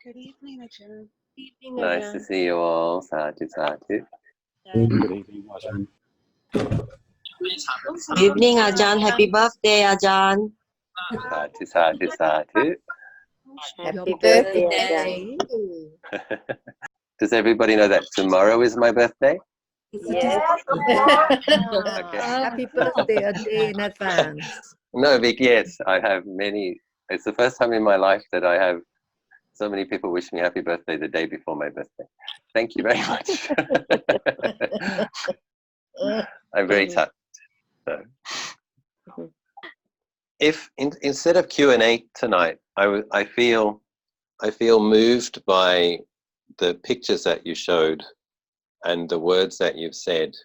Good evening, Ajahn. Evening, Nice to Ajahn. see you all. Sadhu, sadhu. Good evening, Ajahn. Evening, Ajahn. Happy birthday, Ajahn. Sadhu, sadhu, sadhu. Happy birthday, Ajahn. Does everybody know that tomorrow is my birthday? Yes. Okay. Happy birthday a day in advance. No, Vic, yes, I have many. It's the first time in my life that I have so many people wish me happy birthday the day before my birthday. Thank you very much. I'm very touched. So, if instead of Q&A tonight, I feel moved by the pictures that you showed and the words that you've said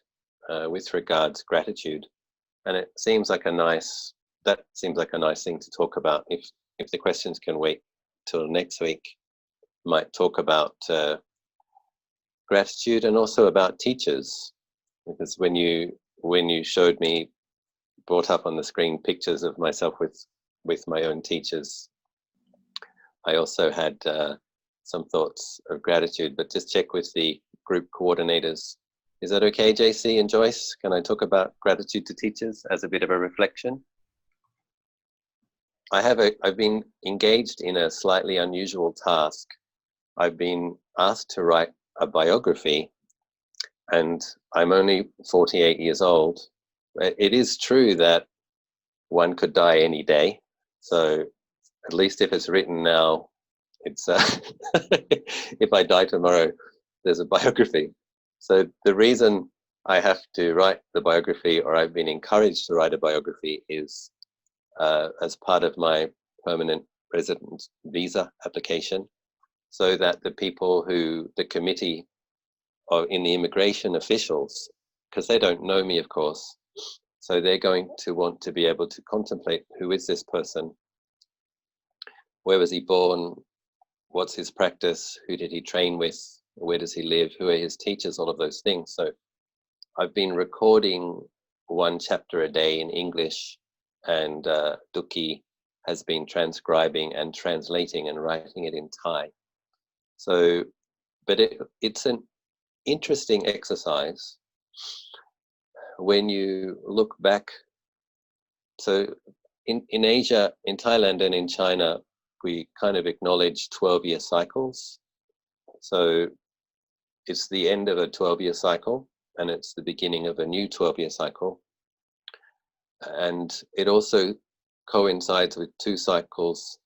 with regards gratitude, and it seems like a nice thing to talk about. If the questions can wait till next week, might talk about gratitude and also about teachers, because when you showed me, brought up on the screen pictures of myself with my own teachers, I also had some thoughts of gratitude. But just check with the group coordinators. Is that okay, JC and Joyce? Can I talk about gratitude to teachers as a bit of a reflection? I've been engaged in a slightly unusual task. I've been asked to write a biography, and I'm only 48 years old. It is true that one could die any day, so at least if it's written now, it's if I die tomorrow, there's a biography. So the reason I have to write the biography, or I've been encouraged to write a biography, is as part of my permanent resident visa application, so that the committee or in the immigration officials, because they don't know me, of course, so they're going to want to be able to contemplate, who is this person? Where was he born? What's his practice? Who did he train with? Where does he live? Who are his teachers? All of those things. So I've been recording one chapter a day in English, and Duki has been transcribing and translating and writing it in Thai. So, but it's an interesting exercise when you look back. So in Asia, in Thailand and in China, we kind of acknowledge 12-year cycles. So it's the end of a 12-year cycle, and it's the beginning of a new 12-year cycle. And it also coincides with 2 cycles,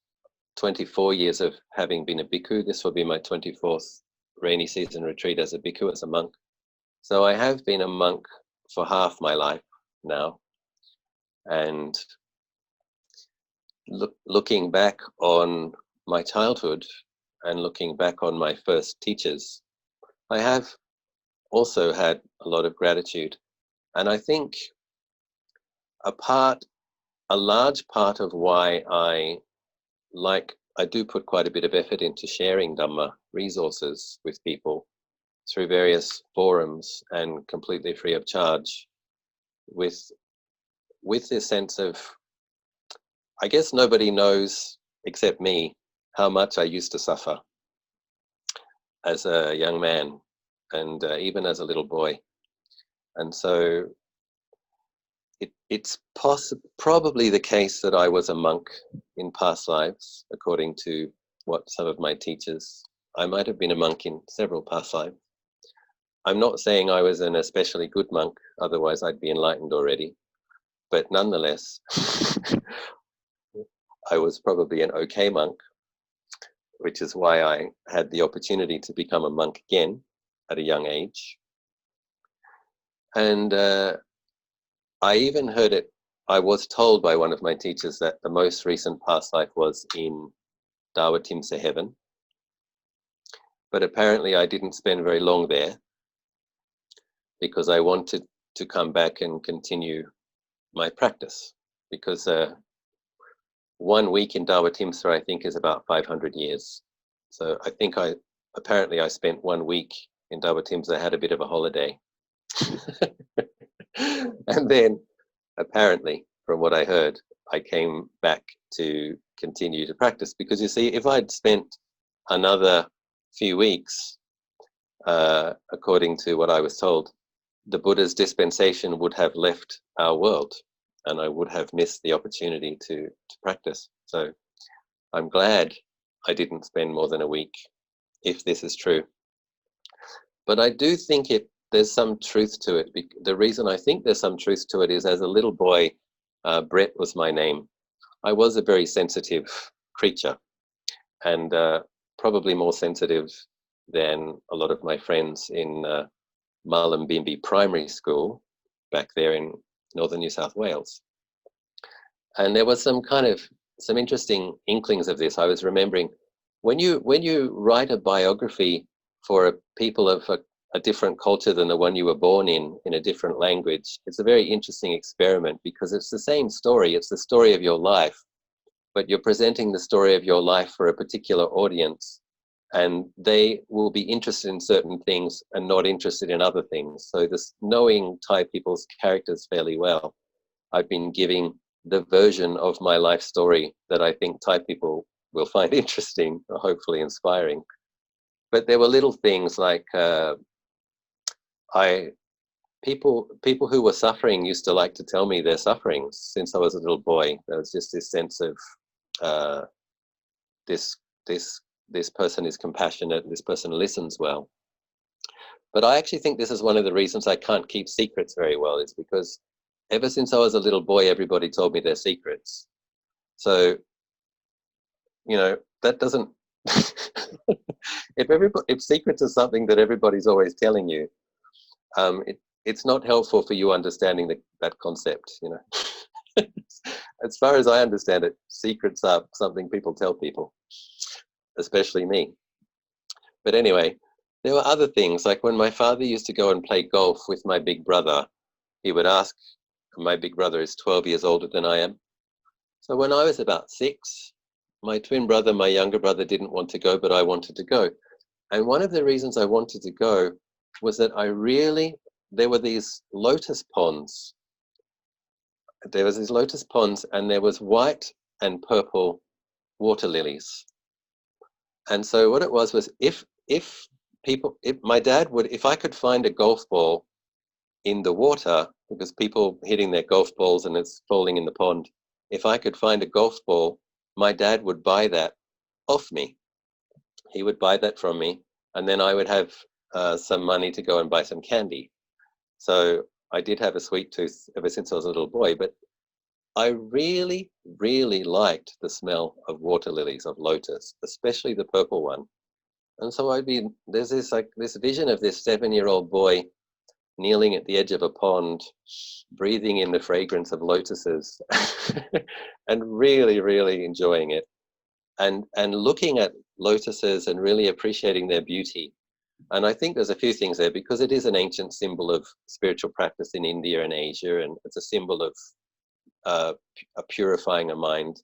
24 years of having been a bhikkhu. This will be my 24th rainy season retreat as a bhikkhu, as a monk. So I have been a monk for half my life now. And looking back on my childhood and looking back on my first teachers, I have also had a lot of gratitude. And I think a large part of why I do put quite a bit of effort into sharing Dhamma resources with people through various forums and completely free of charge, with this sense of, I guess nobody knows except me how much I used to suffer as a young man and even as a little boy. And so it's probably the case that I was a monk in past lives, according to what some of my teachers. I might have been a monk in several past lives. I'm not saying I was an especially good monk, otherwise I'd be enlightened already. But nonetheless, I was probably an okay monk, which is why I had the opportunity to become a monk again at a young age. And I even heard it, I was told by one of my teachers that the most recent past life was in Dawatimsa heaven. But apparently I didn't spend very long there, because I wanted to come back and continue my practice. Because 1 week in Dawatimsa, I think, is about 500 years. So I think I spent 1 week in Dawatimsa, had a bit of a holiday. And then apparently, from what I heard, I came back to continue to practice. Because you see, if I'd spent another few weeks, according to what I was told, the Buddha's dispensation would have left our world, and I would have missed the opportunity to practice. So I'm glad I didn't spend more than a week, if this is true. But I do think there's some truth to it. The reason I think there's some truth to it is, as a little boy, Brett was my name, I was a very sensitive creature, and probably more sensitive than a lot of my friends in Mullumbimby Primary School back there in northern New South Wales. And there was some interesting inklings of this. I was remembering when you write a biography for people of a different culture than the one you were born in a different language, it's a very interesting experiment, because it's the same story. It's the story of your life, but you're presenting the story of your life for a particular audience, and they will be interested in certain things and not interested in other things. So this, knowing Thai people's characters fairly well, I've been giving the version of my life story that I think Thai people will find interesting, or hopefully inspiring. But there were little things like people who were suffering used to like to tell me their sufferings since I was a little boy. There was just this sense of this person is compassionate, this person listens well. But I actually think this is one of the reasons I can't keep secrets very well, is because ever since I was a little boy, everybody told me their secrets. So, that doesn't, if secrets are something that everybody's always telling you, it's not helpful for you understanding that concept, As far as I understand it, secrets are something people tell people, especially me. But anyway, there were other things, like when my father used to go and play golf with my big brother, he would ask, my big brother is 12 years older than I am. So when I was about 6, my twin brother, my younger brother, didn't want to go, but I wanted to go. And one of the reasons I wanted to go was that there were these lotus ponds. There was these lotus ponds, and there was white and purple water lilies. And so what it was if my dad would, if I could find a golf ball in the water, because people hitting their golf balls and it's falling in the pond, if I could find a golf ball, my dad would buy that off me. He would buy that from me, and then I would have some money to go and buy some candy. So I did have a sweet tooth ever since I was a little boy, but I really, really liked the smell of water lilies, of lotus, especially the purple one. And so there's this vision of this 7-year-old boy kneeling at the edge of a pond, breathing in the fragrance of lotuses and really, really enjoying it, and looking at lotuses and really appreciating their beauty. And I think there's a few things there, because it is an ancient symbol of spiritual practice in India and Asia, and it's a symbol of purifying a mind.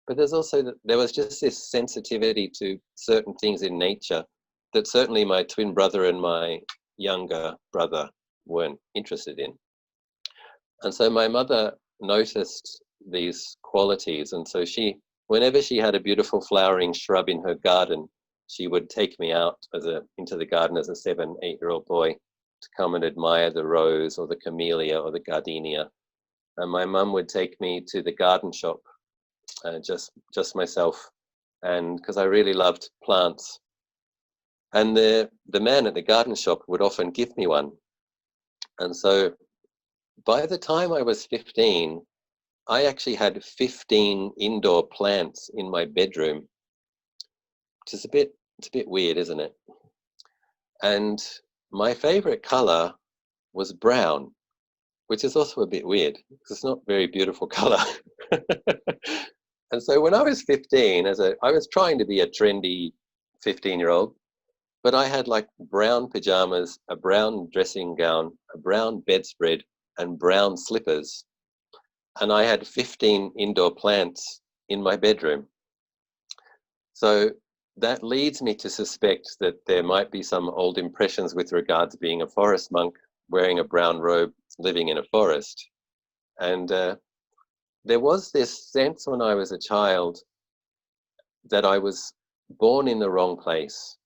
But there was just this sensitivity to certain things in nature that certainly my twin brother and my younger brother weren't interested in. And so my mother noticed these qualities, and so whenever she had a beautiful flowering shrub in her garden, she would take me out into the garden as a 7-8-year-old boy to come and admire the rose or the camellia or the gardenia. And my mum would take me to the garden shop, just myself, and because I really loved plants. And the man at the garden shop would often give me one. And so by the time I was 15, I actually had 15 indoor plants in my bedroom, which is it's a bit weird, isn't it? And my favorite color was brown, which is also a bit weird because it's not a very beautiful color. And so when I was 15, I was trying to be a trendy 15-year-old, but I had like brown pajamas, a brown dressing gown, a brown bedspread, and brown slippers. And I had 15 indoor plants in my bedroom. So that leads me to suspect that there might be some old impressions with regards being a forest monk, wearing a brown robe, living in a forest. And there was this sense when I was a child that I was born in the wrong place.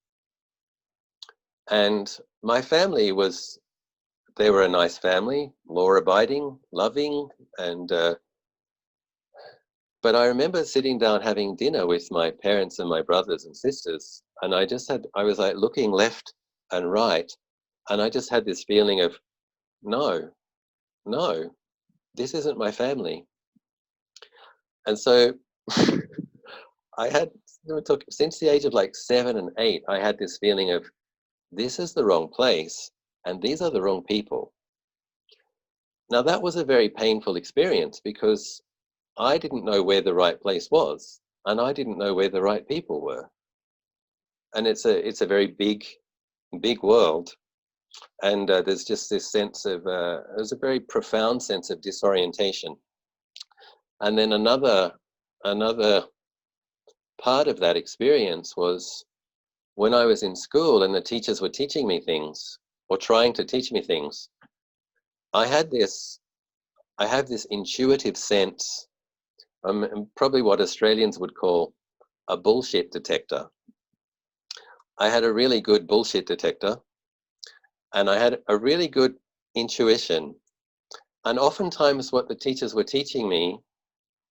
And my family they were a nice family, law-abiding, loving, and but I remember sitting down having dinner with my parents and my brothers and sisters, and I was like looking left and right, and I just had this feeling of, no, this isn't my family. And so since the age of like 7 and 8, I had this feeling of, this is the wrong place, and these are the wrong people. Now that was a very painful experience because I didn't know where the right place was, and I didn't know where the right people were. And it's a very big world, and there's just this sense of there's a very profound sense of disorientation. And then another part of that experience was when I was in school and the teachers were teaching me things or trying to teach me things. I have this intuitive sense, probably what Australians would call a bullshit detector. I had a really good bullshit detector, and I had a really good intuition. And oftentimes what the teachers were teaching me,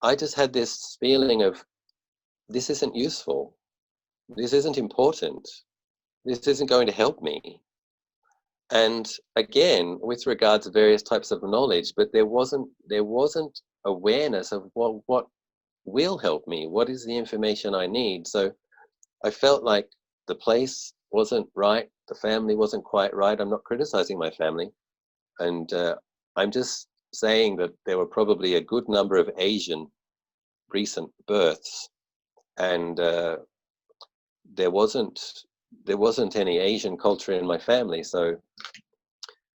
I just had this feeling of, this isn't useful, this isn't important, this isn't going to help me. And again, with regard to various types of knowledge, but there wasn't awareness of what will help me, what is the information I need. So I felt like the place wasn't right, the family wasn't quite right. I'm not criticizing my family, and I'm just saying that there were probably a good number of Asian recent births, and there wasn't any Asian culture in my family,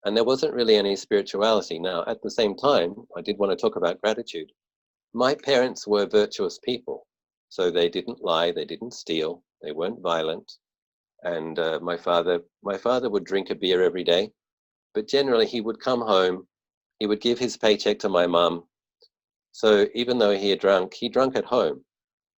and there wasn't really any spirituality. Now, at the same time, I did want to talk about gratitude. My parents were virtuous people, so they didn't lie, they didn't steal, they weren't violent, and my father would drink a beer every day, but generally he would come home, he would give his paycheck to my mum. So even though he drunk at home.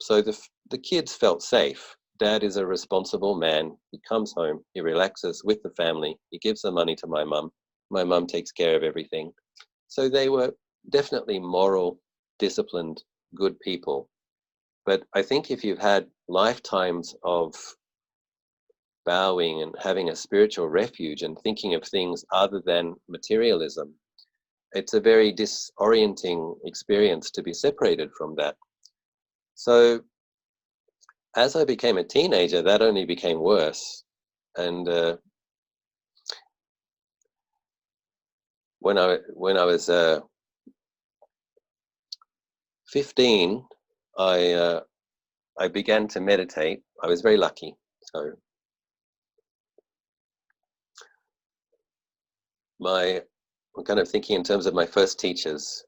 So the kids felt safe. Dad is a responsible man. He comes home, he relaxes with the family, he gives the money to my mum. My mum takes care of everything. So they were definitely moral, disciplined, good people. But I think if you've had lifetimes of bowing and having a spiritual refuge and thinking of things other than materialism, it's a very disorienting experience to be separated from that. So as I became a teenager, that only became worse. And when I was 15, I began to meditate. I was very lucky. So I'm kind of thinking in terms of my first teachers.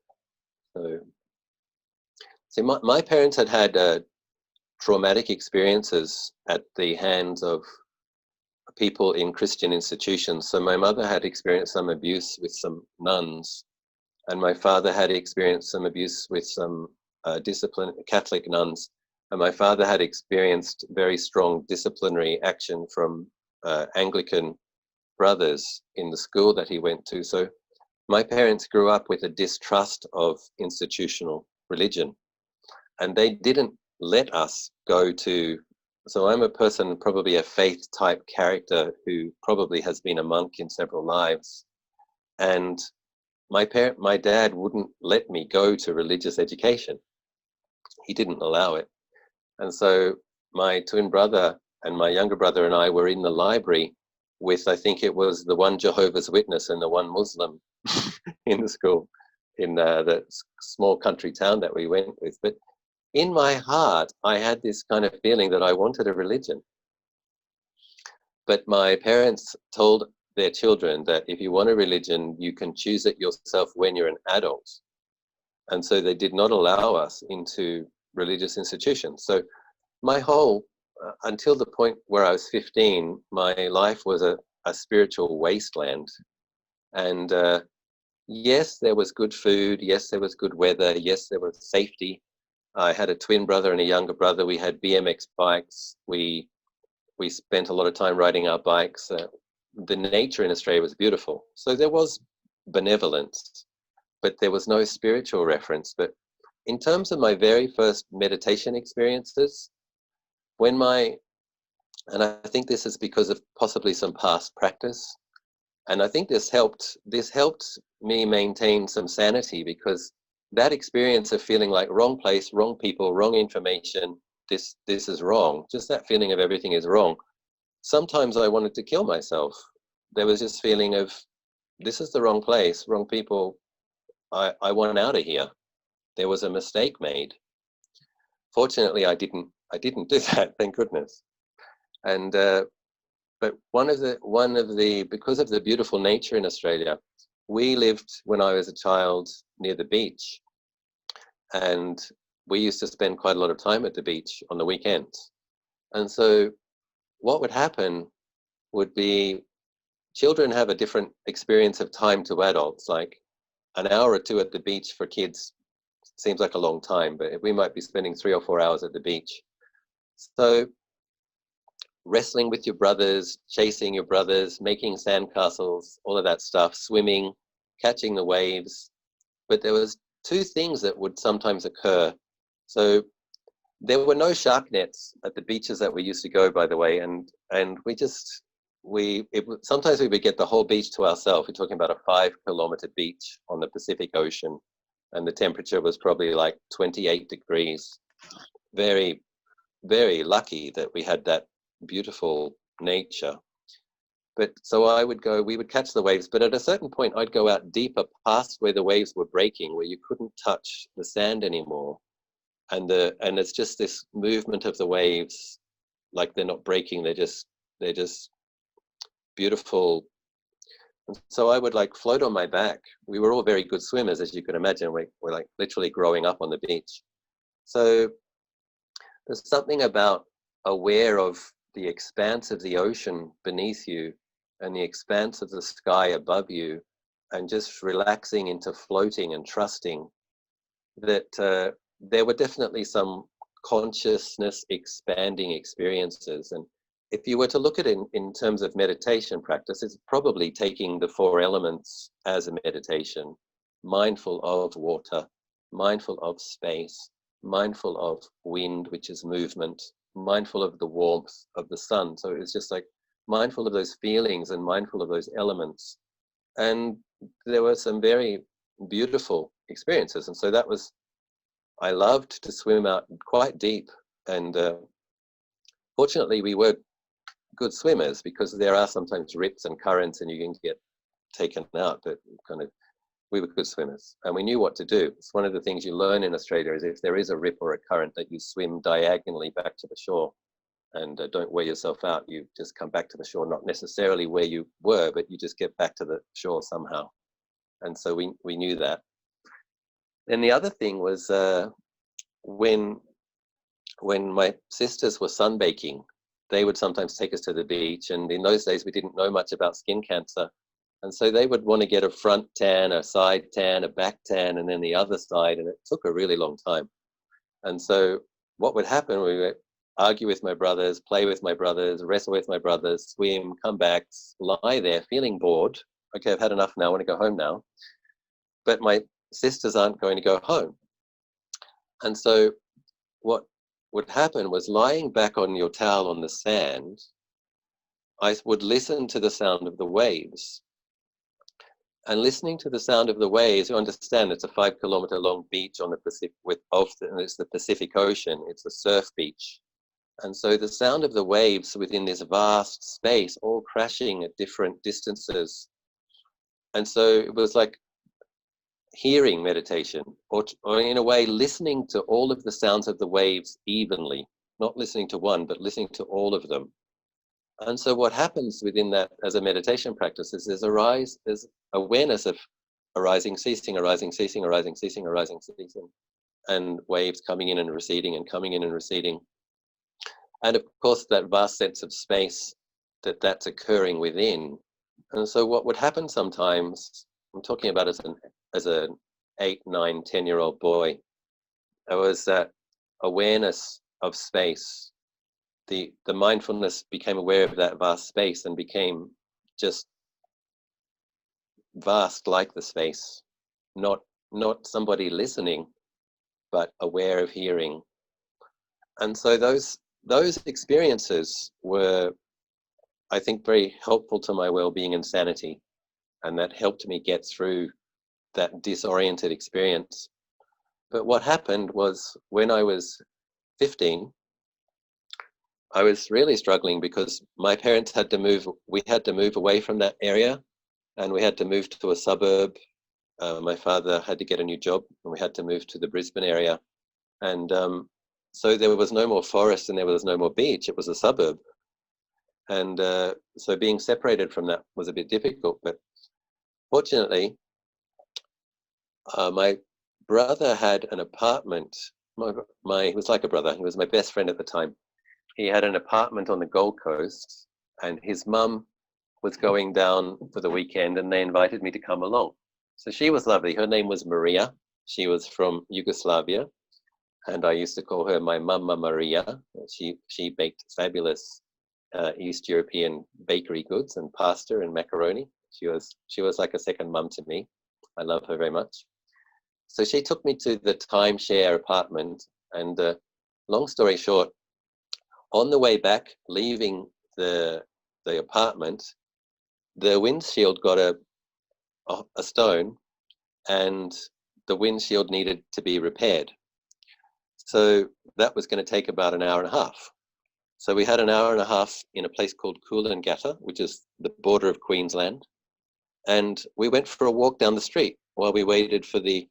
So my parents had traumatic experiences at the hands of people in Christian institutions. So my mother had experienced some abuse with some nuns, and my father had experienced some abuse with some Catholic nuns, and my father had experienced very strong disciplinary action from Anglican brothers in the school that he went to. So my parents grew up with a distrust of institutional religion, and they didn't let us go to. So I'm a person, probably a faith type character who probably has been a monk in several lives. And my dad wouldn't let me go to religious education. He didn't allow it. And so my twin brother and my younger brother and I were in the library with, I think it was the one Jehovah's Witness and the one Muslim in the school, in the small country town that we went with. But in my heart, I had this kind of feeling that I wanted a religion. But my parents told their children that if you want a religion, you can choose it yourself when you're an adult. And so they did not allow us into religious institutions. So my whole, until the point where I was 15, my life was a spiritual wasteland. And yes, there was good food. Yes, there was good weather. Yes, there was safety. I had a twin brother and a younger brother. We had BMX bikes. We spent a lot of time riding our bikes. The nature in Australia was beautiful. So there was benevolence, but there was no spiritual reference. But in terms of my very first meditation experiences, and I think this is because of possibly some past practice, and I think this helped me maintain some sanity, because that experience of feeling like wrong place, wrong people, wrong information, this is wrong, just that feeling of everything is wrong. Sometimes I wanted to kill myself. There was this feeling of, this is the wrong place, wrong people, I want out of here. There was a mistake made. Fortunately, I didn't do that, thank goodness. And but one of the because of the beautiful nature in Australia, we lived, when I was a child, near the beach, and we used to spend quite a lot of time at the beach on the weekends. And so what would happen would be, children have a different experience of time to adults. Like an hour or two at the beach for kids seems like a long time, but we might be spending 3 or 4 hours at the beach. So wrestling with your brothers, chasing your brothers, making sandcastles, all of that stuff, swimming, catching the waves. But there was two things that would sometimes occur. So there were no shark nets at the beaches that we used to go, by the way, and sometimes we would get the whole beach to ourselves. We're talking about a 5-kilometer beach on the Pacific Ocean, and the temperature was probably like 28 degrees. Very, very lucky that we had that beautiful nature. But so we would catch the waves, but at a certain point I'd go out deeper past where the waves were breaking, where you couldn't touch the sand anymore. And it's just this movement of the waves, like they're not breaking, they're just beautiful. And so I would like float on my back. We were all very good swimmers, as you can imagine. We're like literally growing up on the beach. So there's something about aware of the expanse of the ocean beneath you and the expanse of the sky above you, and just relaxing into floating and trusting that there were definitely some consciousness expanding experiences. And if you were to look at it in terms of meditation practice, it's probably taking the 4 elements as a meditation: mindful of water, mindful of space, mindful of wind, which is movement, mindful of the warmth of the sun. So it's just like mindful of those feelings and mindful of those elements. And there were some very beautiful experiences. And so I loved to swim out quite deep. And fortunately, we were good swimmers, because there are sometimes rips and currents and you can get taken out, but we were good swimmers and we knew what to do. It's one of the things you learn in Australia, is if there is a rip or a current, that you swim diagonally back to the shore and don't wear yourself out. You just come back to the shore, not necessarily where you were, but you just get back to the shore somehow. And so we knew that. And the other thing was when my sisters were sunbaking, they would sometimes take us to the beach, and in those days we didn't know much about skin cancer, and so they would want to get a front tan, a side tan, a back tan, and then the other side, and it took a really long time. And so what would happen, we would argue with my brothers, play with my brothers, wrestle with my brothers, swim, come back, lie there feeling bored. Okay, I've had enough now, I want to go home now. But my sisters aren't going to go home. And so what would happen was, lying back on your towel on the sand, I would listen to the sound of the waves. And listening to the sound of the waves, you understand it's a 5-kilometer long beach on the Pacific, and it's the Pacific Ocean. It's a surf beach. And so the sound of the waves within this vast space, all crashing at different distances. And so it was like hearing meditation, or in a way listening to all of the sounds of the waves evenly, not listening to one, but listening to all of them. And so what happens within that as a meditation practice is there's awareness of arising, ceasing, arising, ceasing, arising, ceasing, arising, ceasing, and waves coming in and receding and coming in and receding. And of course that vast sense of space that's occurring within. And so what would happen sometimes, I'm talking about as an 8, 9, 10-year-old boy, I was awareness of space. The mindfulness became aware of that vast space and became just vast like the space, not somebody listening, but aware of hearing. And so those experiences were, I think, very helpful to my well-being and sanity, and that helped me get through that disoriented experience. But what happened was, when I was 15, I was really struggling because my parents had to move. We had to move away from that area, and we had to move to a suburb. My father had to get a new job, and we had to move to the Brisbane area. And so there was no more forest and there was no more beach. It was a suburb. And so being separated from that was a bit difficult. But fortunately, my brother had an apartment. He was like a brother. He was my best friend at the time. He had an apartment on the Gold Coast, and his mum was going down for the weekend, and they invited me to come along. So she was lovely. Her name was Maria. She was from Yugoslavia, and I used to call her my Mama Maria. She baked fabulous East European bakery goods and pasta and macaroni. She was like a second mum to me. I love her very much. So she took me to the timeshare apartment, and long story short, on the way back, leaving the apartment, the windshield got a stone, and the windshield needed to be repaired. So that was going to take about an hour and a half. So we had an hour and a half in a place called Coolangatta, which is the border of Queensland, and we went for a walk down the street while we waited for the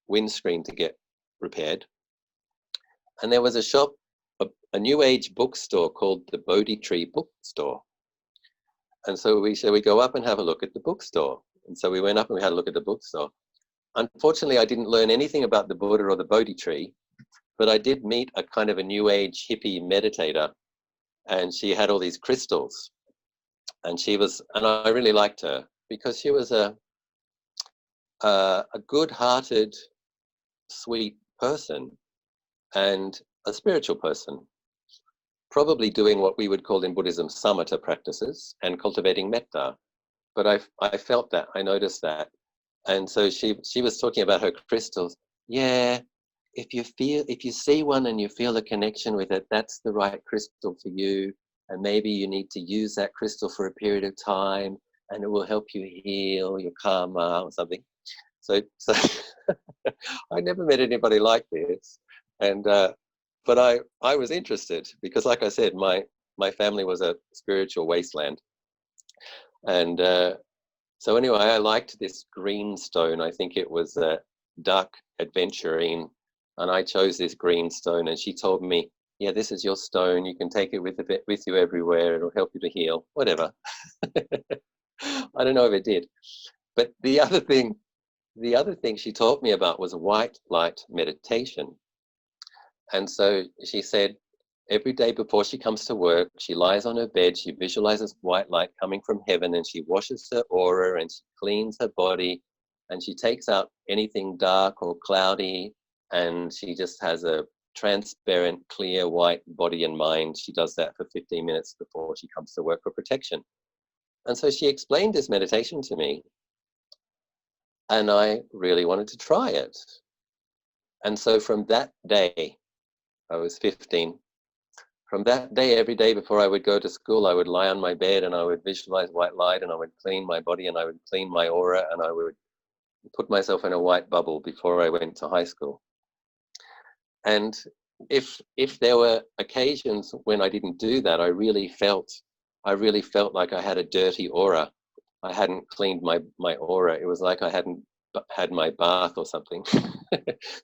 windscreen to get repaired. And there was a shop, a new age bookstore called the Bodhi Tree Bookstore. And so we said, we go up and have a look at the bookstore. And so we went up and we had a look at the bookstore. Unfortunately, I didn't learn anything about the Buddha or the Bodhi tree, but I did meet a kind of a new age hippie meditator, and she had all these crystals. And I really liked her because she was a good-hearted, sweet person and a spiritual person, probably doing what we would call in Buddhism samatha practices and cultivating metta. But I felt that, I noticed that. And so she was talking about her crystals. Yeah, if you see one and you feel a connection with it, that's the right crystal for you. And maybe you need to use that crystal for a period of time, and it will help you heal your karma or something. So I never met anybody like this, and but I was interested because, like I said, my family was a spiritual wasteland, and so anyway, I liked this green stone. I think it was dark adventurine, and I chose this green stone. And she told me, "Yeah, this is your stone. You can take it with you everywhere. It'll help you to heal, whatever." I don't know if it did, but the other thing she taught me about was white light meditation. And so she said, every day before she comes to work, she lies on her bed, she visualizes white light coming from heaven, and she washes her aura and she cleans her body, and she takes out anything dark or cloudy, and she just has a transparent, clear, white body and mind. She does that for 15 minutes before she comes to work for protection. And so she explained this meditation to me, and I really wanted to try it. And so from that day, I was 15, from that day, every day before I would go to school, I would lie on my bed and I would visualize white light, and I would clean my body and I would clean my aura, and I would put myself in a white bubble before I went to high school. And if there were occasions when I didn't do that, I really felt like I had a dirty aura. I hadn't cleaned my aura. It was like I hadn't had my bath or something.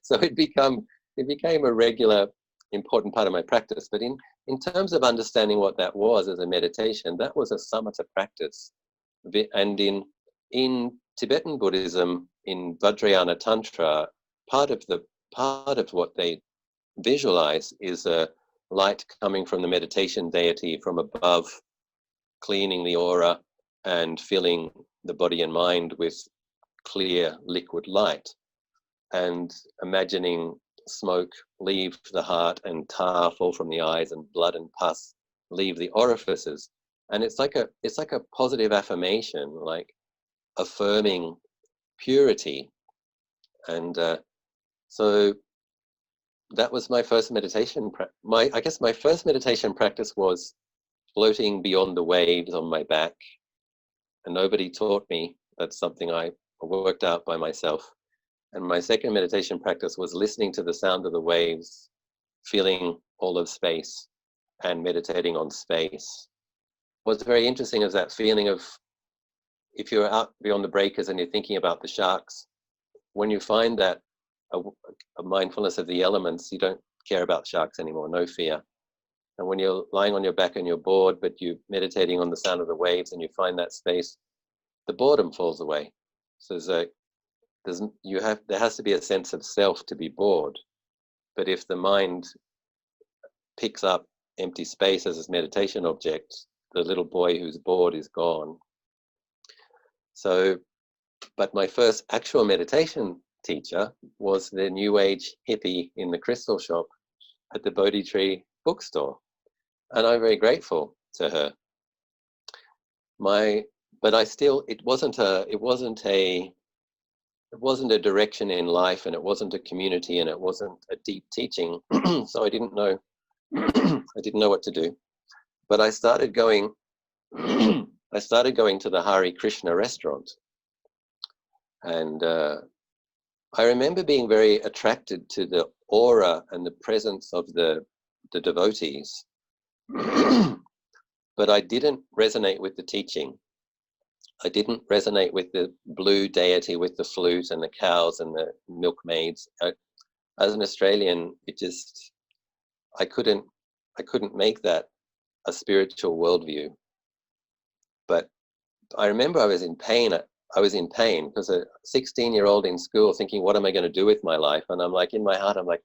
So it became a regular, important part of my practice. But in terms of understanding what that was as a meditation, that was a samatha practice. And in Tibetan Buddhism, in Vajrayana Tantra, part of what they visualize is a light coming from the meditation deity from above, cleaning the aura and filling the body and mind with clear liquid light, and imagining smoke leave the heart and tar fall from the eyes and blood and pus leave the orifices. And it's like a positive affirmation, like affirming purity. And so that was my first meditation. I guess my first meditation practice was floating beyond the waves on my back, and nobody taught me. That's something I worked out by myself. And my second meditation practice was listening to the sound of the waves, feeling all of space, and meditating on space. What's very interesting is that feeling of, if you're out beyond the breakers and you're thinking about the sharks, when you find that a mindfulness of the elements, you don't care about sharks anymore, no fear. And when you're lying on your back and you're bored, but you're meditating on the sound of the waves and you find that space, the boredom falls away. So there has to be a sense of self to be bored. But if the mind picks up empty space as its meditation object, the little boy who's bored is gone. So, but my first actual meditation teacher was the New Age hippie in the crystal shop at the Bodhi Tree bookstore. And I'm very grateful to her. But I still, it wasn't a direction in life, and it wasn't a community, and it wasn't a deep teaching. So I didn't know what to do. But I started going to the Hare Krishna restaurant. And I remember being very attracted to the aura and the presence of the devotees. But I didn't resonate with the teaching. I didn't resonate with the blue deity with the flute and the cows and the milkmaids. As an Australian, I couldn't make that a spiritual worldview. But I remember I was in pain. I was in pain because a 16-year-old in school thinking, what am I going to do with my life? And I'm like, in my heart, I'm like,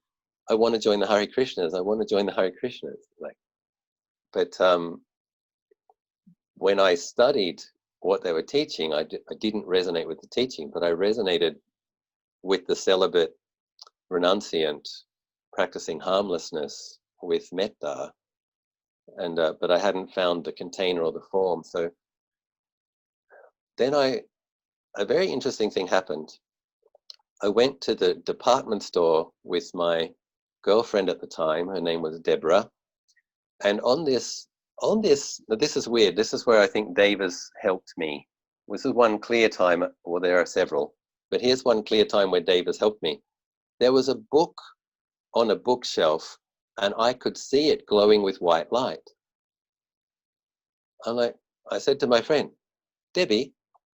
I want to join the Hare Krishnas. I want to join the Hare Krishnas. But when I studied what they were teaching, I didn't resonate with the teaching, but I resonated with the celibate renunciant practicing harmlessness with metta, and but I hadn't found the container or the form. So then a very interesting thing happened. I went to the department store with my girlfriend at the time. Her name was Deborah, and this is weird. This is where I think Dave has helped me. This is one clear time, well, there are several, but here's one clear time where Dave has helped me. There was a book on a bookshelf, and I could see it glowing with white light. I said to my friend, Debbie,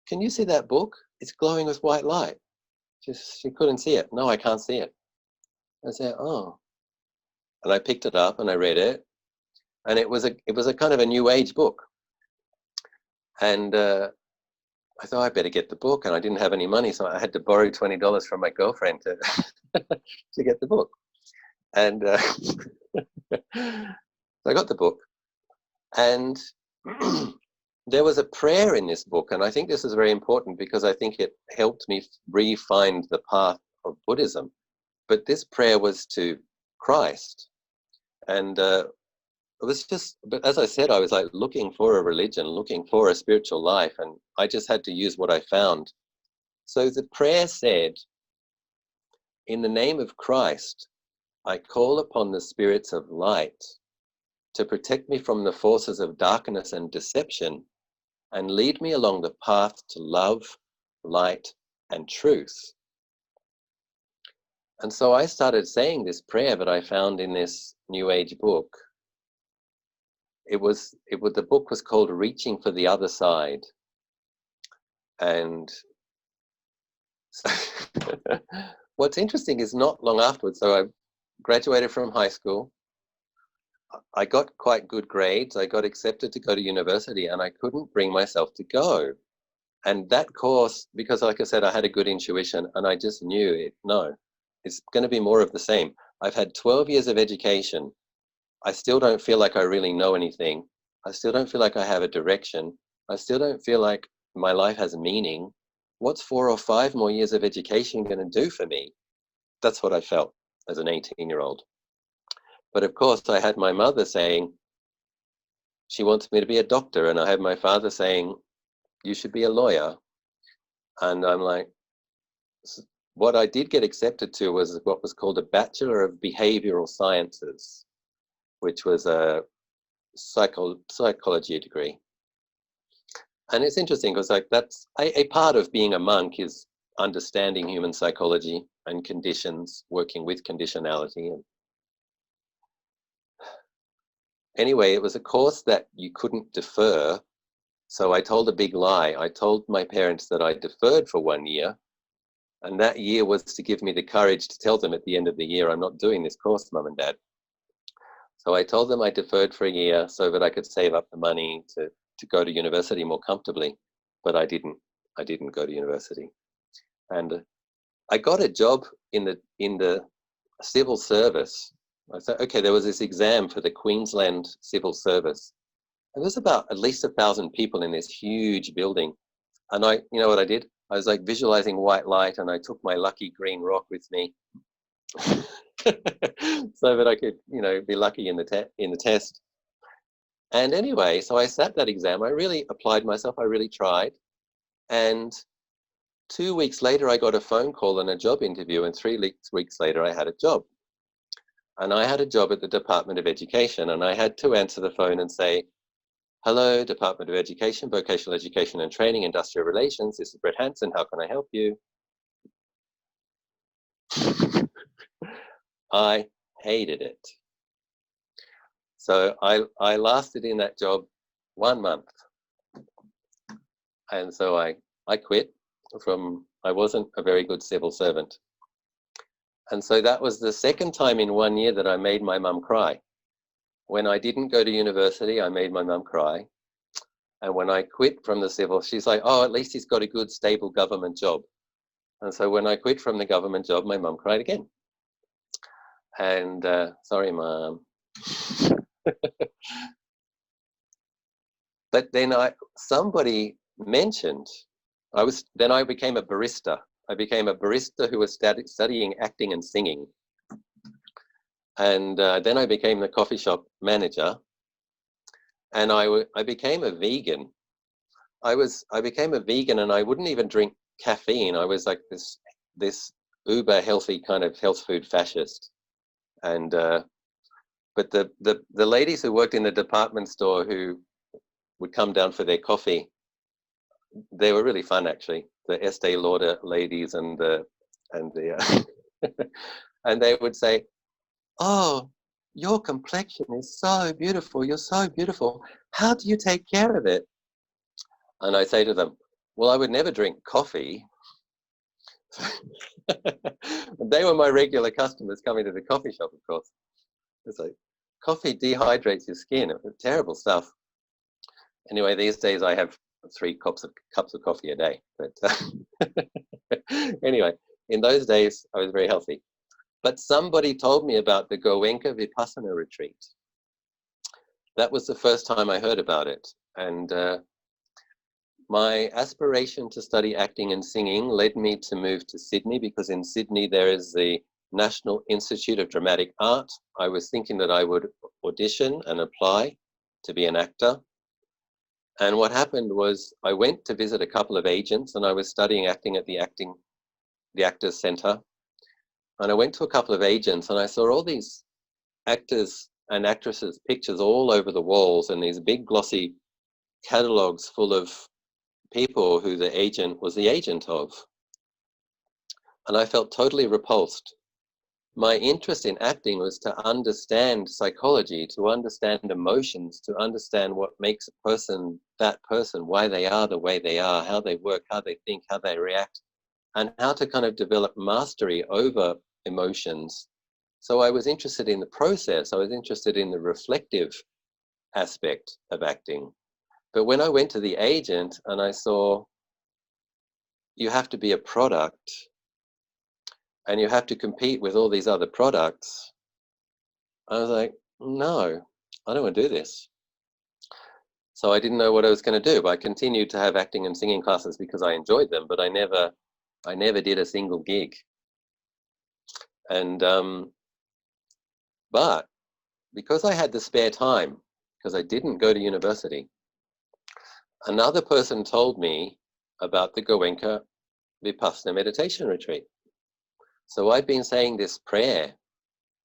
can you see that book? It's glowing with white light. She couldn't see it. No, I can't see it. I said, oh. And I picked it up and I read it. And it was a kind of a new age book. And I thought I better get the book, and I didn't have any money, so I had to borrow $20 from my girlfriend to to get the book. And so I got the book, and there was a prayer in this book, and I think this is very important because I think it helped me re-find the path of Buddhism. But this prayer was to Christ, and it was just, but as I said, I was like looking for a religion, looking for a spiritual life, and I just had to use what I found. So the prayer said, in the name of Christ, I call upon the spirits of light to protect me from the forces of darkness and deception and lead me along the path to love, light, and truth. And so I started saying this prayer that I found in this New Age book. The book was called Reaching for the Other Side. And so what's interesting is not long afterwards, so I graduated from high school. I got quite good grades. I got accepted to go to university, and I couldn't bring myself to go. And that course, because like I said, I had a good intuition, and I just knew it's going to be more of the same. I've had 12 years of education. I still don't feel like I really know anything. I still don't feel like I have a direction. I still don't feel like my life has meaning. What's 4 or 5 more years of education going to do for me? That's what I felt. as an 18-year-old. But of course, I had my mother saying she wants me to be a doctor, and I had my father saying you should be a lawyer. And I'm like, what I did get accepted to was what was called a Bachelor of Behavioral Sciences, which was a psychology degree. And it's interesting because like that's a part of being a monk is understanding human psychology and conditions, working with conditionality. And anyway, it was a course that you couldn't defer. So I told a big lie. I told my parents that I deferred for 1 year. And that year was to give me the courage to tell them at the end of the year, I'm not doing this course, Mum and Dad. So I told them I deferred for a year so that I could save up the money to go to university more comfortably. But I didn't go to university. And I got a job in the civil service. I said, okay, there was this exam for the Queensland Civil Service. And there's about at least 1,000 people in this huge building. And you know what I did? I was like visualizing white light, and I took my lucky green rock with me so that I could, be lucky in the test. And anyway, so I sat that exam. I really applied myself. I really tried. And 2 weeks later, I got a phone call and a job interview, and 3 weeks later, I had a job. And I had a job at the Department of Education, and I had to answer the phone and say, hello, Department of Education, Vocational Education and Training, Industrial Relations. This is Brett Hansen. How can I help you? I hated it. So I lasted in that job 1 month. And so I quit I wasn't a very good civil servant. And so that was the second time in 1 year that I made my mum cry. When I didn't go to university, I made my mum cry. And when I quit from the civil, she's like, oh, at least he's got a good, stable government job. And so when I quit from the government job, my mum cried again. And sorry, Mum. But then somebody mentioned, then I became a barista. I became a barista who was studying acting and singing. And then I became the coffee shop manager. And I became a vegan. I became a vegan, and I wouldn't even drink caffeine. I was like this uber healthy kind of health food fascist. And but the ladies who worked in the department store who would come down for their coffee, they were really fun actually. The Estee Lauder ladies and the and they would say, oh, your complexion is so beautiful. You're so beautiful. How do you take care of it? And I say to them, well, I would never drink coffee. They were my regular customers coming to the coffee shop, of course. It's like, coffee dehydrates your skin. It's terrible stuff. Anyway, these days I have 3 cups of coffee a day. But anyway, in those days I was very healthy. But somebody told me about the Goenka Vipassana retreat. That was the first time I heard about it. And my aspiration to study acting and singing led me to move to Sydney, because in Sydney there is the National Institute of Dramatic Art. I was thinking that I would audition and apply to be an actor. And what happened was I went to visit a couple of agents, and I was studying acting at the Actors Centre. And I went to a couple of agents, and I saw all these actors and actresses' pictures all over the walls, and these big glossy catalogues full of people who the agent was the agent of. And I felt totally repulsed. My interest in acting was to understand psychology, to understand emotions, to understand what makes a person that person, why they are the way they are, how they work, how they think, how they react, and how to kind of develop mastery over emotions. So I was interested in the process. I was interested in the reflective aspect of acting. But when I went to the agent and I saw you have to be a product and you have to compete with all these other products, I was like, no, I don't want to do this. So I didn't know what I was going to do, but I continued to have acting and singing classes because I enjoyed them, but I never did a single gig. And But because I had the spare time, because I didn't go to university, another person told me about the Goenka Vipassana meditation retreat. So I've been saying this prayer,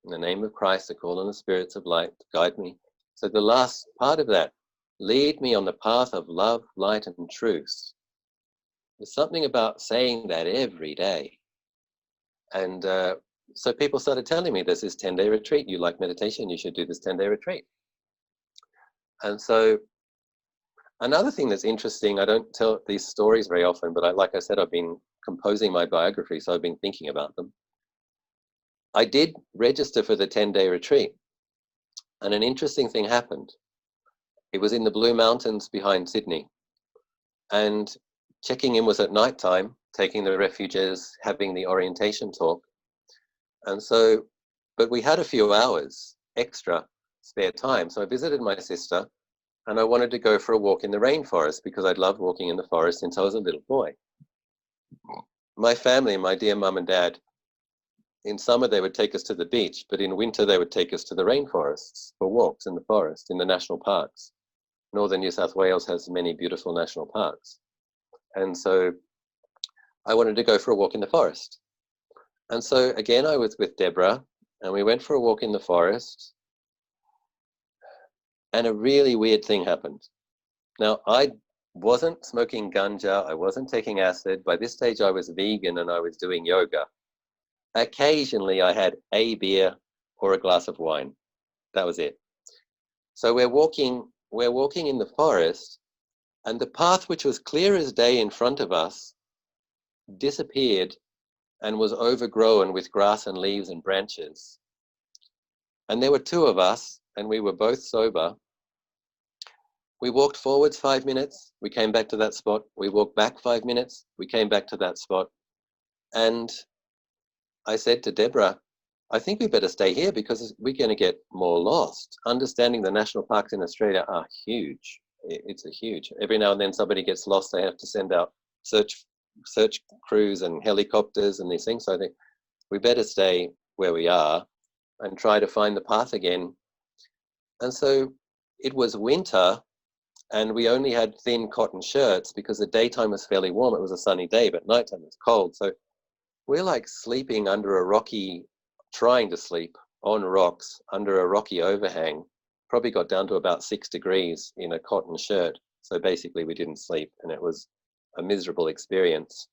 in the name of Christ, I call on the spirits of light to guide me. So the last part of that, lead me on the path of love, light, and truth. There's something about saying that every day. And so people started telling me, there's this 10-day retreat. You like meditation, you should do this 10-day retreat. And so another thing that's interesting, I don't tell these stories very often, but like I said, I've been composing my biography, so I've been thinking about them. I did register for the 10-day retreat, and an interesting thing happened. It was in the Blue Mountains behind Sydney, and checking in was at night time, taking the refugees, having the orientation talk. And so, but we had a few hours extra spare time, so I visited my sister, and I wanted to go for a walk in the rainforest because I'd loved walking in the forest since I was a little boy. My family, my dear mum and dad, in summer they would take us to the beach, but in winter they would take us to the rainforests for walks in the forest, in the national parks. Northern New South Wales has many beautiful national parks. And so I wanted to go for a walk in the forest. And so again, I was with Deborah, and we went for a walk in the forest, and a really weird thing happened. Now, I wasn't smoking ganja, I wasn't taking acid. By this stage, I was vegan and I was doing yoga. Occasionally, I had a beer or a glass of wine. That was it. So we're walking in the forest, and the path, which was clear as day in front of us, disappeared and was overgrown with grass and leaves and branches. And there were two of us, and we were both sober. We walked forwards 5 minutes, we came back to that spot. We walked back 5 minutes, we came back to that spot. And I said to Deborah, I think we better stay here because we're going to get more lost. Understanding the national parks in Australia are huge. It's a huge. Every now and then somebody gets lost. They have to send out search crews and helicopters and these things. So I think we better stay where we are and try to find the path again. And so it was winter, and we only had thin cotton shirts because the daytime was fairly warm. It was a sunny day, but nighttime was cold. So we're like sleeping under a rocky, trying to sleep on rocks under a rocky overhang. Probably got down to about 6 degrees in a cotton shirt. So basically we didn't sleep, and it was a miserable experience.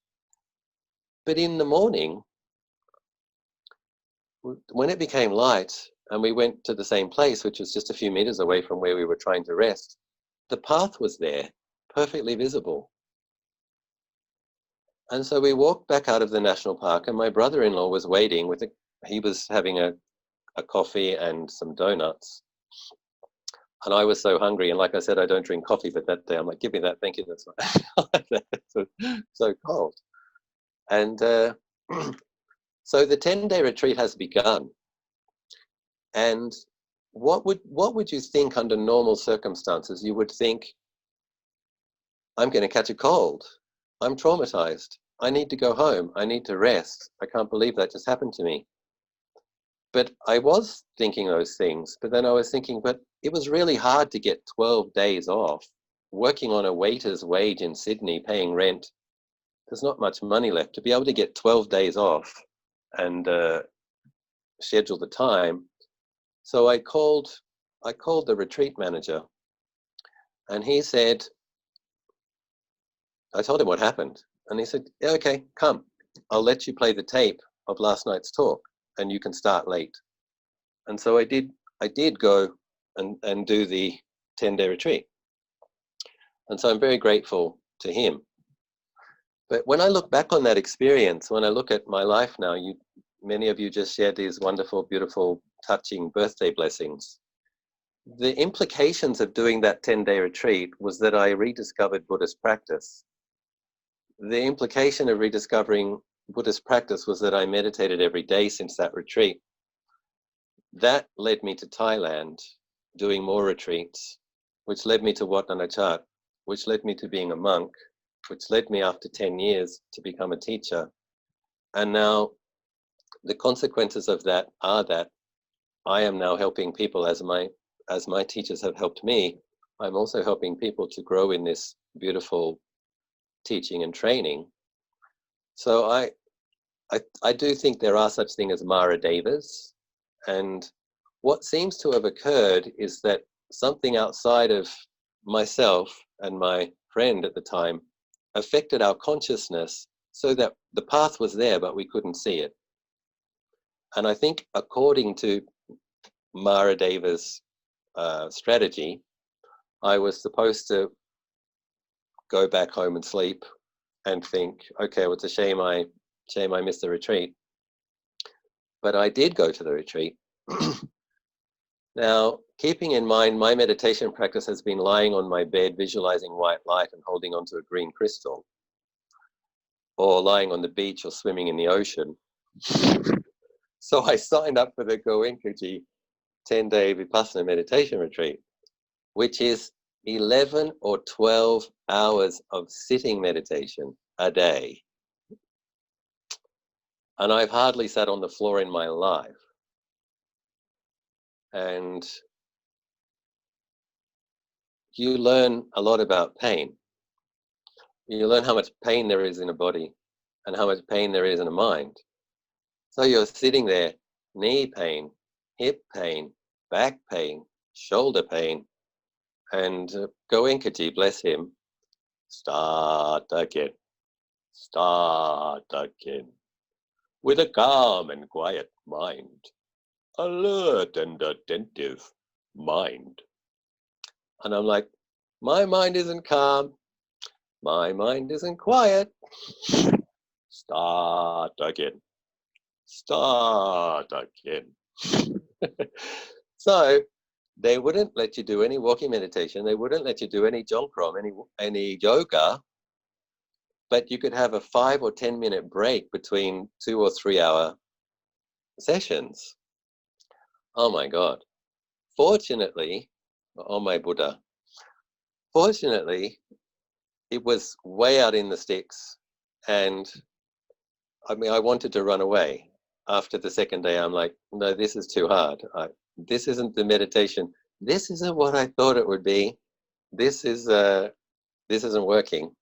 But in the morning, when it became light and we went to the same place, which was just a few meters away from where we were trying to rest, the path was there, perfectly visible. And so we walked back out of the national park, and my brother-in-law was waiting he was having a coffee and some donuts. And I was so hungry, and like I said, I don't drink coffee, but that day I'm like, give me that, thank you, that's not so cold. And so the 10-day retreat has begun. And what would you think under normal circumstances? You would think, I'm going to catch a cold. I'm traumatized. I need to go home. I need to rest. I can't believe that just happened to me. But I was thinking those things. But then I was thinking, but it was really hard to get 12 days off, working on a waiter's wage in Sydney, paying rent. There's not much money left. To be able to get 12 days off and schedule the time. So I called the retreat manager, and he said, I told him what happened, and he said, yeah, okay, come. I'll let you play the tape of last night's talk, and you can start late. And so I did go and do the 10-day retreat. And so I'm very grateful to him. But when I look back on that experience, when I look at my life now, many of you just shared these wonderful, beautiful, touching birthday blessings. The implications of doing that 10-day retreat was that I rediscovered Buddhist practice. The implication of rediscovering Buddhist practice was that I meditated every day since that retreat. That led me to Thailand, doing more retreats, which led me to Wat Nanachat, which led me to being a monk, which led me after 10 years to become a teacher. And now the consequences of that are that I am now helping people as my teachers have helped me. I'm also helping people to grow in this beautiful teaching and training. So I do think there are such things as Mara Devas, and what seems to have occurred is that something outside of myself and my friend at the time affected our consciousness so that the path was there, but we couldn't see it. And I think according to Mara Devas' strategy, I was supposed to go back home and sleep and think, okay, well, it's a shame I missed the retreat. But I did go to the retreat. Now, keeping in mind my meditation practice has been lying on my bed, visualizing white light and holding onto a green crystal, or lying on the beach or swimming in the ocean. So I signed up for the Goenkaji 10-day Vipassana meditation retreat, which is 11 or 12 hours of sitting meditation a day. And I've hardly sat on the floor in my life. And you learn a lot about pain. You learn how much pain there is in a body and how much pain there is in a mind. So you're sitting there, knee pain, hip pain, back pain, shoulder pain, and Goenkaji, bless him, start again, with a calm and quiet mind, alert and attentive mind. And I'm like, my mind isn't calm, my mind isn't quiet. Start again. So they wouldn't let you do any walking meditation. They wouldn't let you do any jongkrom, any yoga. But you could have a 5 or 10 minute break between 2 or 3 hour sessions. Oh my God. Fortunately, oh my Buddha, fortunately, it was way out in the sticks. And I mean, I wanted to run away. After the second day, I'm like, no, this is too hard. This isn't the meditation. This isn't what I thought it would be. This isn't working.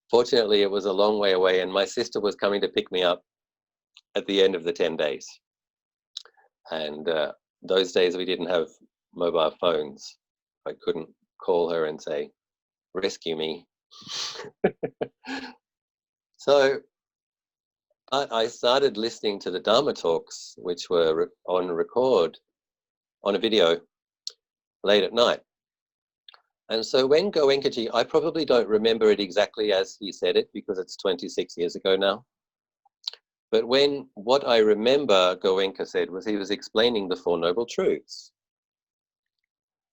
Fortunately, it was a long way away, and my sister was coming to pick me up at the end of the 10 days. And those days we didn't have mobile phones. I couldn't call her and say, rescue me. So I started listening to the Dhamma talks, which were on record, on a video, late at night. And so when Goenkaji, I probably don't remember it exactly as he said it because it's 26 years ago now. But what I remember Goenka said was he was explaining the Four Noble Truths.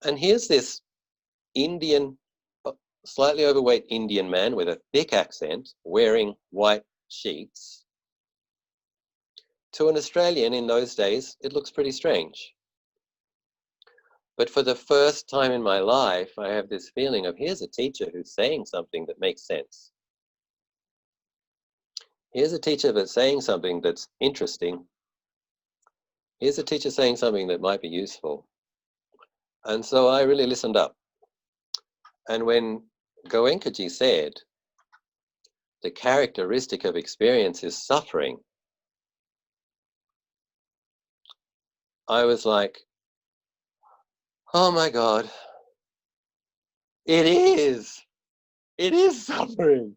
And here's this Indian, slightly overweight Indian man with a thick accent, wearing white sheets. To an Australian in those days, it looks pretty strange. But for the first time in my life, I have this feeling of here's a teacher who's saying something that makes sense. Here's a teacher that's saying something that's interesting. Here's a teacher saying something that might be useful. And so I really listened up. And when Goenkaji said, the characteristic of experience is suffering, I was like, oh my God, it is suffering.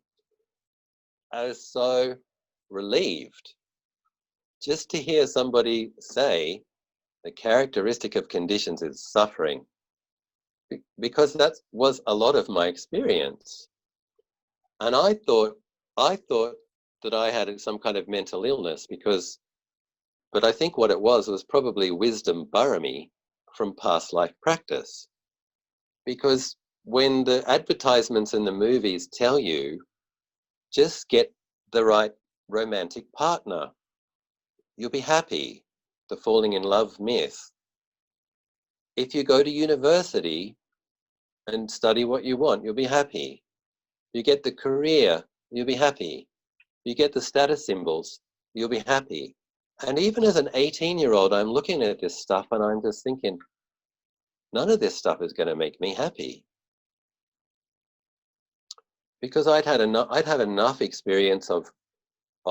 I was so relieved just to hear somebody say the characteristic of conditions is suffering, because that was a lot of my experience. And I thought that I had some kind of mental illness but I think what it was probably wisdom barami from past life practice. Because when the advertisements and the movies tell you, just get the right romantic partner, you'll be happy, the falling in love myth. If you go to university and study what you want, you'll be happy. You get the career, you'll be happy. You get the status symbols, you'll be happy. And even as an 18-year-old, I'm looking at this stuff and I'm just thinking, none of this stuff is going to make me happy. Because I'd had enough experience of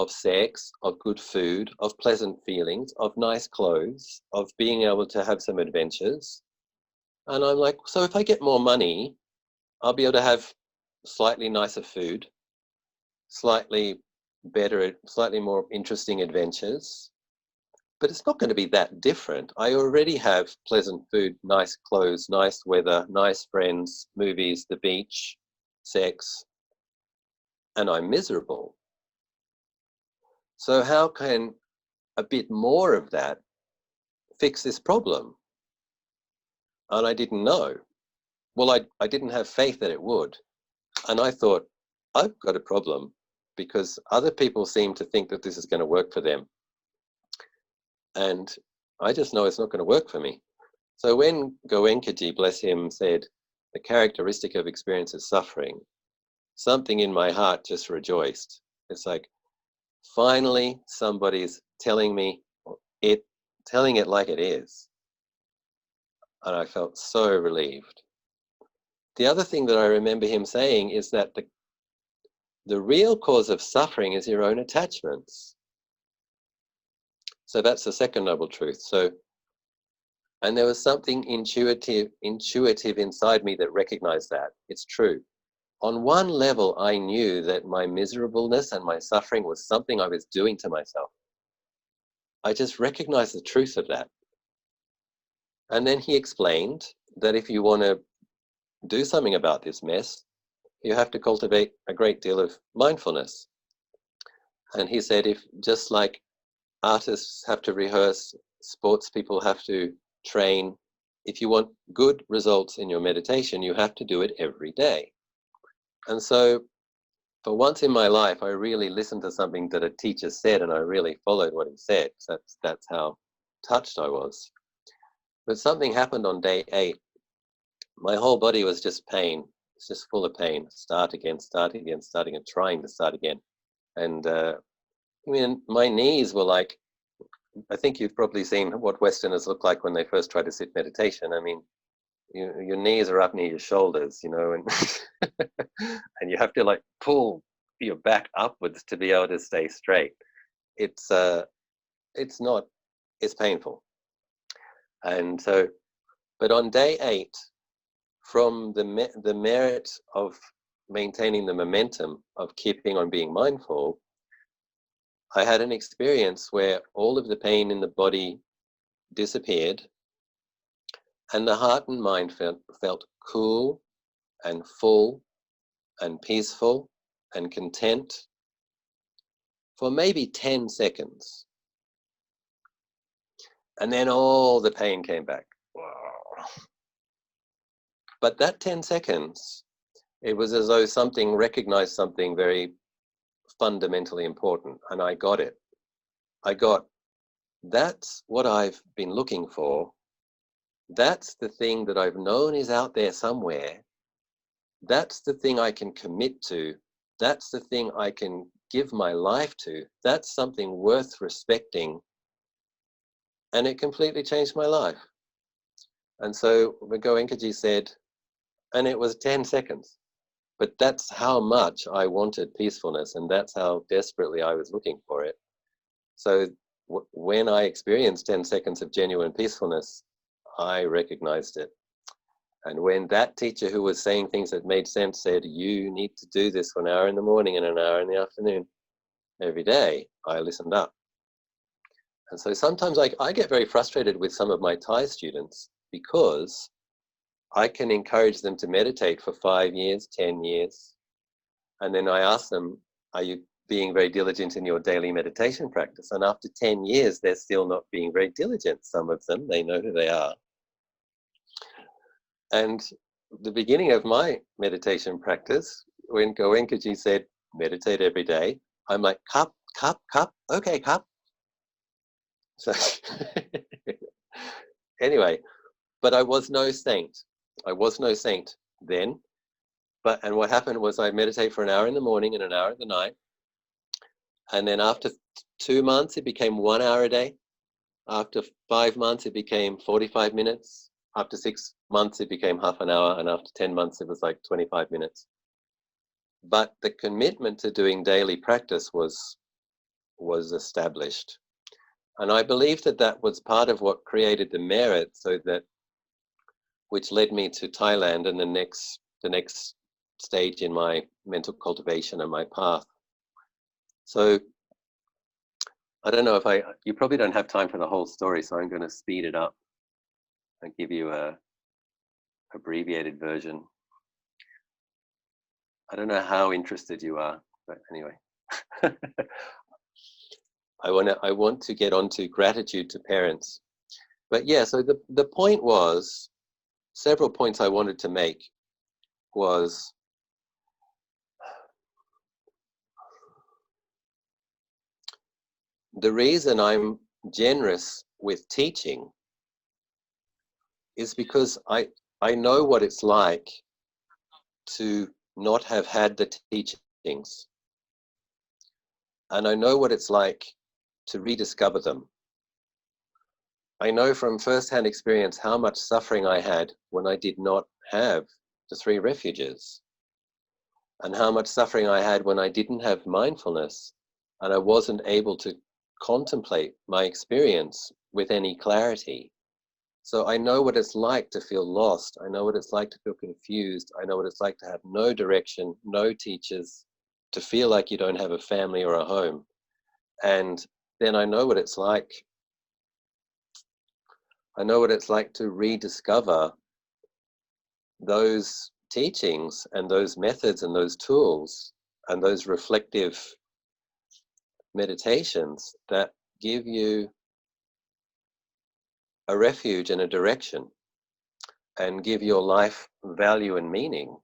sex, of good food, of pleasant feelings, of nice clothes, of being able to have some adventures. And I'm like, so if I get more money, I'll be able to have slightly nicer food, slightly better, slightly more interesting adventures. But it's not going to be that different. I already have pleasant food, nice clothes, nice weather, nice friends, movies, the beach, sex, and I'm miserable. So how can a bit more of that fix this problem? And I didn't know. Well, I didn't have faith that it would. And I thought, I've got a problem because other people seem to think that this is going to work for them. And I just know it's not going to work for me. So when Goenkaji, bless him, said, the characteristic of experience is suffering, something in my heart just rejoiced. It's like, finally, somebody's telling it like it is. And I felt so relieved. The other thing that I remember him saying is that the real cause of suffering is your own attachments. So that's the second noble truth. So, and there was something intuitive inside me that recognized that. It's true. On one level, I knew that my miserableness and my suffering was something I was doing to myself. I just recognized the truth of that. And then he explained that if you want to do something about this mess, you have to cultivate a great deal of mindfulness. And he said, if just like artists have to rehearse, sports people have to train, if you want good results in your meditation, you have to do it every day. And so for once in my life, I really listened to something that a teacher said and I really followed what he said. So that's how touched I was. But something happened on day 8. My whole body was just pain. It's just full of pain. Start again, trying to start again. And I mean, my knees were like, I think you've probably seen what Westerners look like when they first try to sit meditation. I mean, your knees are up near your shoulders, you know, and and you have to like pull your back upwards to be able to stay straight. It's painful. And so, but on day 8, from the merit of maintaining the momentum of keeping on being mindful, I had an experience where all of the pain in the body disappeared and the heart and mind felt cool and full and peaceful and content for maybe 10 seconds. And then all the pain came back. But that 10 seconds, it was as though something recognized something very fundamentally important, and I got it. That's what I've been looking for. That's the thing that I've known is out there somewhere. That's the thing I can commit to. That's the thing I can give my life to. That's something worth respecting. And it completely changed my life. And so Goenkaji said, and it was 10 seconds, but that's how much I wanted peacefulness, and that's how desperately I was looking for it. So when I experienced 10 seconds of genuine peacefulness, I recognized it. And when that teacher who was saying things that made sense said, you need to do this for an hour in the morning and an hour in the afternoon every day, I listened up. And so sometimes I get very frustrated with some of my Thai students because I can encourage them to meditate for 5 years, 10 years. And then I ask them, are you being very diligent in your daily meditation practice? And after 10 years, they're still not being very diligent. Some of them, they know who they are. And the beginning of my meditation practice, when Goenkaji said, meditate every day, I'm like, cup, okay, cup. So anyway, but I was no saint. I was no saint then. And what happened was I meditate for an hour in the morning and an hour at the night. And then after 2 months, it became 1 hour a day. After 5 months, it became 45 minutes. After 6 months, it became half an hour. And after 10 months, it was like 25 minutes. But the commitment to doing daily practice was established. And I believe that that was part of what created the merit, so that, which led me to Thailand and the next stage in my mental cultivation and my path. So I don't know if you probably don't have time for the whole story, so I'm going to speed it up and give you a abbreviated version. I don't know how interested you are, but anyway. I want to get onto gratitude to parents. But yeah, so the point was, several points I wanted to make was, the reason I'm generous with teaching is because I know what it's like to not have had the teachings. And I know what it's like to rediscover them. I know from firsthand experience how much suffering I had when I did not have the 3 refuges, and how much suffering I had when I didn't have mindfulness and I wasn't able to contemplate my experience with any clarity. So I know what it's like to feel lost. I know what it's like to feel confused. I know what it's like to have no direction, no teachers, to feel like you don't have a family or a home. And then I know what it's like. I know what it's like to rediscover those teachings and those methods and those tools and those reflective meditations that give you a refuge and a direction and give your life value and meaning.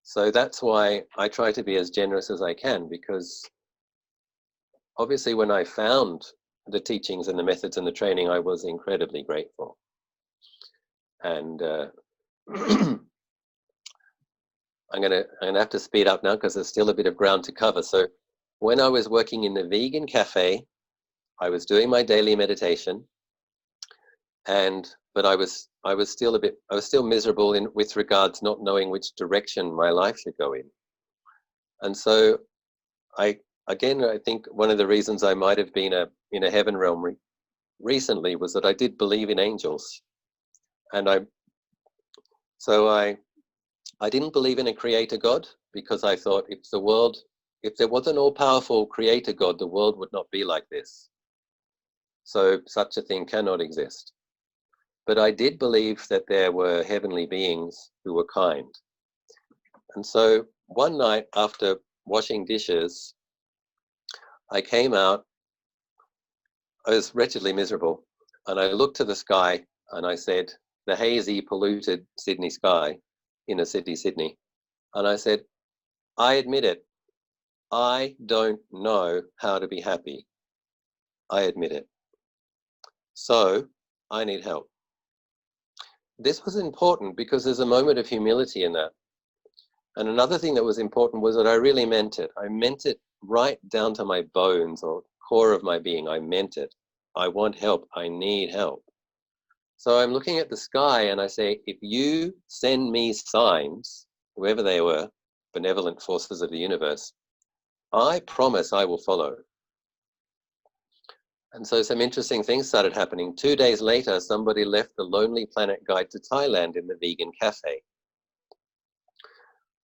So that's why I try to be as generous as I can, because obviously when I found the teachings and the methods and the training, I was incredibly grateful. And I'm gonna have to speed up now because there's still a bit of ground to cover. So when I was working in the vegan cafe, I was doing my daily meditation, but I was still miserable with regards not knowing which direction my life should go in. And so I think one of the reasons I might have been in a heaven realm recently was that I did believe in angels, and I didn't believe in a creator God, because I thought if there was an all-powerful creator God, the world would not be like this. So such a thing cannot exist. But I did believe that there were heavenly beings who were kind. And so one night after washing dishes, I came out. I was wretchedly miserable, and I looked to the sky and I said, the hazy, polluted Sydney sky, inner city Sydney, and I said, I admit it. I don't know how to be happy. I admit it. So I need help. This was important because there's a moment of humility in that. And another thing that was important was that I really meant it. I meant it right down to my bones or core of my being. I meant it. I want help. I need help. So I'm looking at the sky and I say, if you send me signs, whoever they were, benevolent forces of the universe, I promise I will follow. And so some interesting things started happening. 2 days later, somebody left the Lonely Planet Guide to Thailand in the vegan cafe.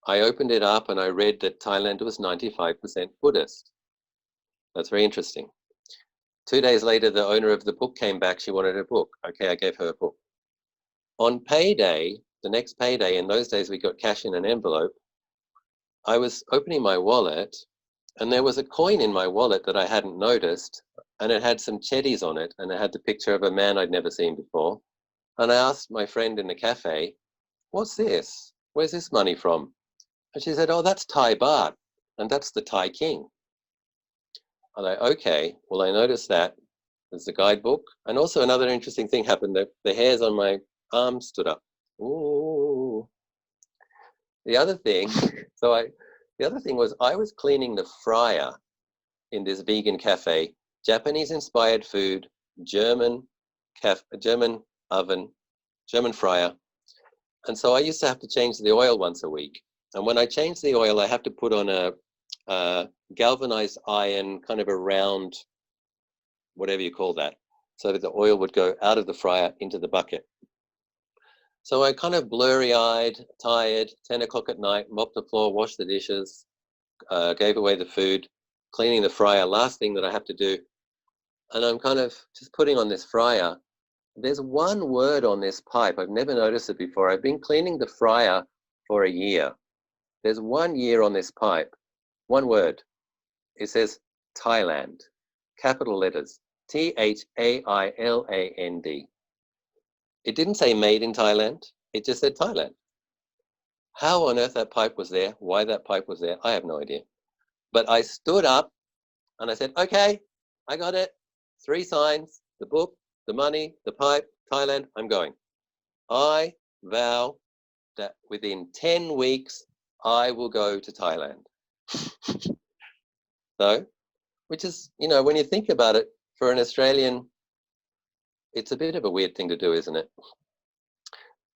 I opened it up and I read that Thailand was 95% Buddhist. That's very interesting. 2 days later, the owner of the book came back. She wanted a book. Okay, I gave her a book. On payday, the next payday, in those days we got cash in an envelope, I was opening my wallet and there was a coin in my wallet that I hadn't noticed, and it had some chetties on it, and it had the picture of a man I'd never seen before. And I asked my friend in the cafe, what's this? Where's this money from? And she said, oh, that's Thai baht, and that's the Thai king. I'm like, okay, well, I noticed that. There's the guidebook. And also another interesting thing happened. The hairs on my arms stood up. Ooh. The other thing, the other thing was I was cleaning the fryer in this vegan cafe, Japanese-inspired food, German oven, German fryer. And so I used to have to change the oil once a week. And when I change the oil, I have to put on a galvanized iron, kind of a round, whatever you call that, so that the oil would go out of the fryer into the bucket. So I kind of blurry-eyed, tired, 10 o'clock at night, mopped the floor, washed the dishes, gave away the food, cleaning the fryer, last thing that I have to do. And I'm kind of just putting on this fryer. There's one word on this pipe. I've never noticed it before. I've been cleaning the fryer for a year. There's 1 year on this pipe. One word. It says Thailand. Capital letters. Thailand. It didn't say made in Thailand. It just said Thailand. How on earth that pipe was there, why that pipe was there, I have no idea. But I stood up and I said, okay, I got it. 3 signs, the book, the money, the pipe, Thailand, I'm going. I vow that within 10 weeks, I will go to Thailand. So, which is, you know, when you think about it, for an Australian, it's a bit of a weird thing to do, isn't it?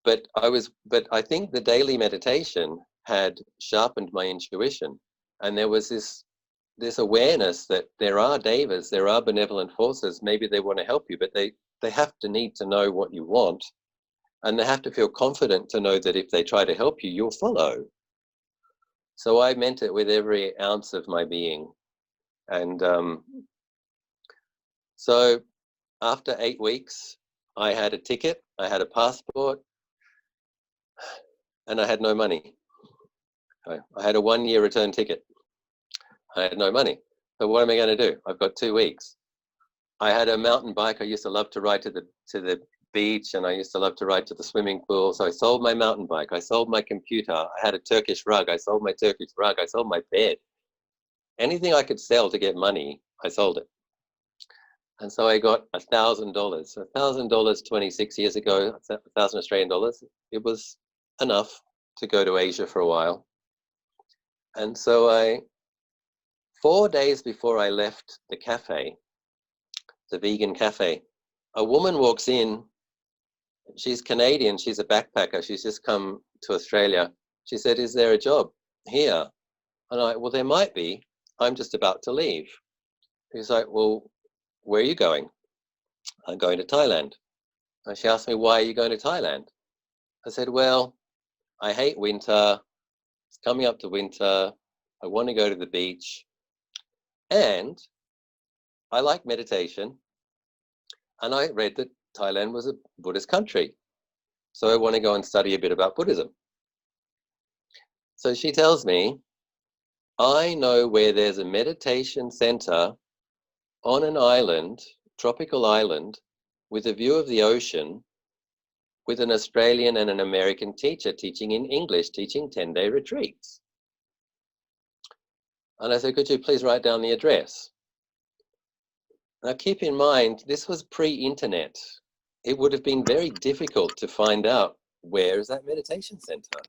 But I think the daily meditation had sharpened my intuition. And there was this awareness that there are devas, there are benevolent forces. Maybe they want to help you, but they have to need to know what you want. And they have to feel confident to know that if they try to help you, you'll follow. So I meant it with every ounce of my being. And so after 8 weeks, I had a ticket, I had a passport, and I had no money. I had a 1-year return ticket. I had no money. So what am I going to do? I've got 2 weeks. I had a mountain bike. I used to love to ride to the beach, and I used to love to ride to the swimming pool. So I sold my mountain bike. I sold my computer. I had a Turkish rug. I sold my Turkish rug. I sold my bed. Anything I could sell to get money, I sold it. And so I got $1,000. $1,000 26 years ago, 1,000 Australian dollars. It was enough to go to Asia for a while. And so 4 days before I left the cafe, the vegan cafe, a woman walks in. She's Canadian. She's a backpacker. She's just come to Australia. She said, is there a job here? And well, there might be. I'm just about to leave. He's like, well, where are you going? I'm going to Thailand. And she asked me, why are you going to Thailand? I said, well, I hate winter. It's coming up to winter. I want to go to the beach. And I like meditation. And I read that Thailand was a Buddhist country. So I want to go and study a bit about Buddhism. So she tells me, I know where there's a meditation center on an island, tropical island, with a view of the ocean, with an Australian and an American teacher teaching in English, teaching 10-day retreats. And I said, could you please write down the address? Now keep in mind, this was pre-internet. It would have been very difficult to find out where is that meditation center.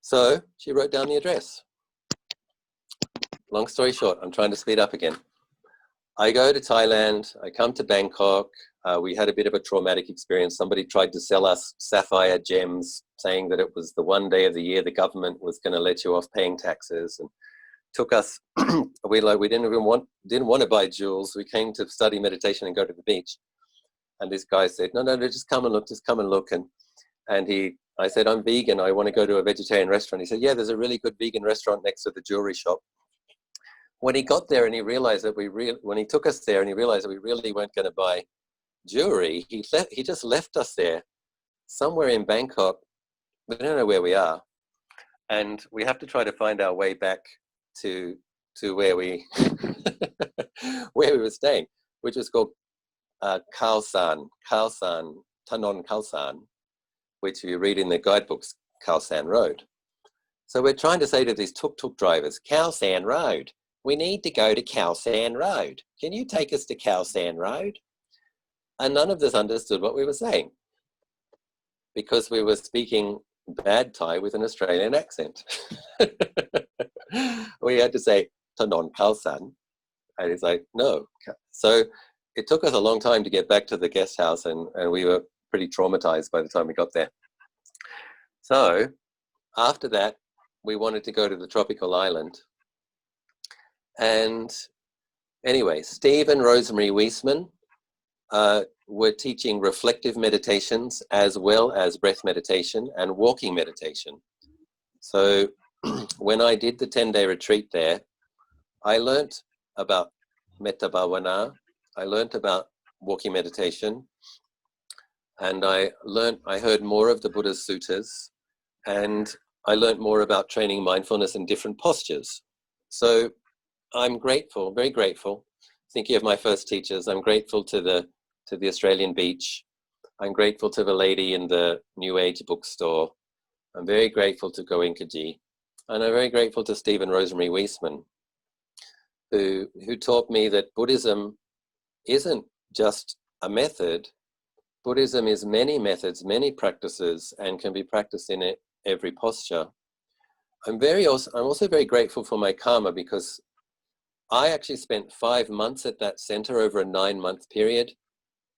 So she wrote down the address. Long story short, I'm trying to speed up again. I go to Thailand, I come to Bangkok. We had a bit of a traumatic experience. Somebody tried to sell us sapphire gems, saying that it was the one day of the year the government was going to let you off paying taxes, and took us, we didn't want to buy jewels. We came to study meditation and go to the beach. And this guy said, no, just come and look, I said, I'm vegan, I want to go to a vegetarian restaurant. He said, yeah, there's a really good vegan restaurant next to the jewelry shop. When he got there and he realized that when he took us there and he realized that we really weren't going to buy jewelry, he just left us there somewhere in Bangkok. We don't know where we are. And we have to try to find our way back to where we where we were staying, which was called Khalsan, Tanon Khalsan, which you read in the guidebooks, Khalsan Road. So we're trying to say to these tuk-tuk drivers, Khalsan Road, we need to go to Khalsan Road. Can you take us to Khalsan Road? And none of us understood what we were saying because we were speaking bad Thai with an Australian accent. We had to say Tanon Khalsan. And he's like, no. So it took us a long time to get back to the guest house, and we were pretty traumatized by the time we got there. So after that, we wanted to go to the tropical island. And anyway, Steve and Rosemary Wiesman were teaching reflective meditations as well as breath meditation and walking meditation. So when I did the 10-day retreat there, I learnt about Metta Bhavana, I learnt about walking meditation, and I heard more of the Buddha's suttas, and I learnt more about training mindfulness in different postures. So I'm grateful, very grateful. Thinking of my first teachers, I'm grateful to the Australian beach. I'm grateful to the lady in the New Age bookstore. I'm very grateful to Goenkaji. And I'm very grateful to Steve and Rosemary Wiesman, who taught me that Buddhism isn't just a method. Buddhism is many methods, many practices, and can be practiced in every posture. I'm also very grateful for my karma, because I actually spent 5 months at that center over a 9-month period.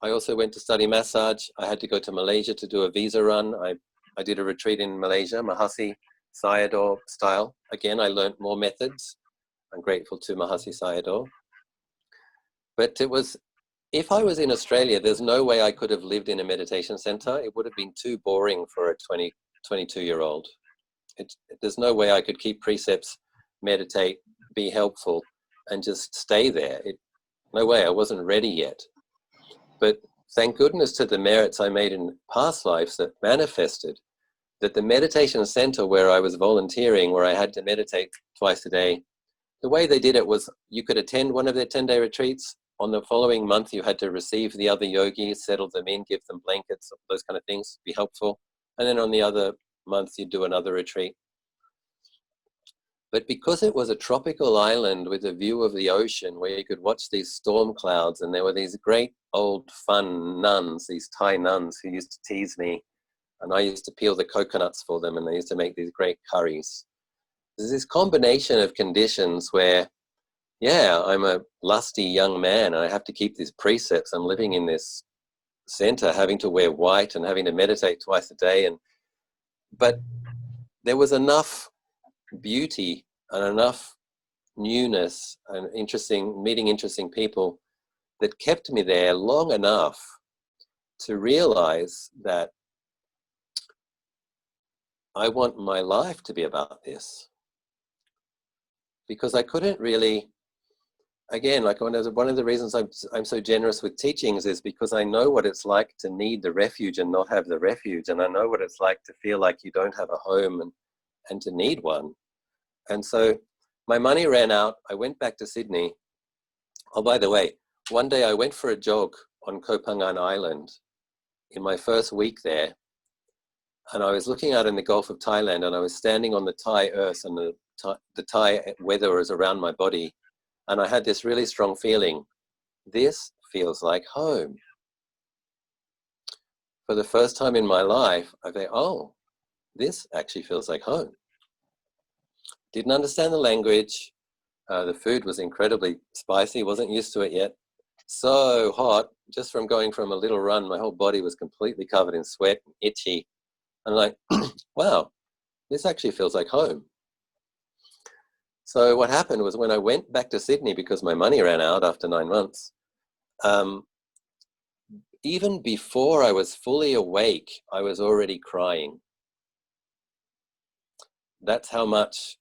I also went to study massage. I had to go to Malaysia to do a visa run. I did a retreat in Malaysia, Mahasi Sayadaw style. Again, I learned more methods. I'm grateful to Mahasi Sayadaw. But if I was in Australia, there's no way I could have lived in a meditation center. It would have been too boring for a 22-year-old. There's no way I could keep precepts, meditate, be helpful, and just stay there. No way, I wasn't ready yet. But thank goodness to the merits I made in past lives that manifested, that the meditation center where I was volunteering, where I had to meditate twice a day, the way they did it was you could attend one of their 10-day retreats. On the following month, you had to receive the other yogis, settle them in, give them blankets, those kind of things, be helpful. And then on the other month, you'd do another retreat. But because it was a tropical island with a view of the ocean where you could watch these storm clouds, and there were these great old fun nuns, these Thai nuns who used to tease me, and I used to peel the coconuts for them, and they used to make these great curries. There's this combination of conditions where, yeah, I'm a lusty young man and I have to keep these precepts. I'm living in this center, having to wear white and having to meditate twice a day. But there was enough beauty and enough newness and meeting interesting people that kept me there long enough to realize that I want my life to be about this. Because I couldn't really, again, like one of the reasons I'm so generous with teachings is because I know what it's like to need the refuge and not have the refuge. And I know what it's like to feel like you don't have a home and to need one. And so my money ran out. I went back to Sydney. Oh, by the way, one day I went for a jog on Koh Phangan Island in my first week there. And I was looking out in the Gulf of Thailand, and I was standing on the Thai earth, and the Thai weather was around my body. And I had this really strong feeling, this feels like home. For the first time in my life, I think, oh, this actually feels like home. Didn't understand the language. The food was incredibly spicy, wasn't used to it yet. So hot, just from going from a little run, my whole body was completely covered in sweat, and itchy. And like, wow, this actually feels like home. So what happened was when I went back to Sydney, because my money ran out after 9 months, even before I was fully awake, I was already crying. That's how much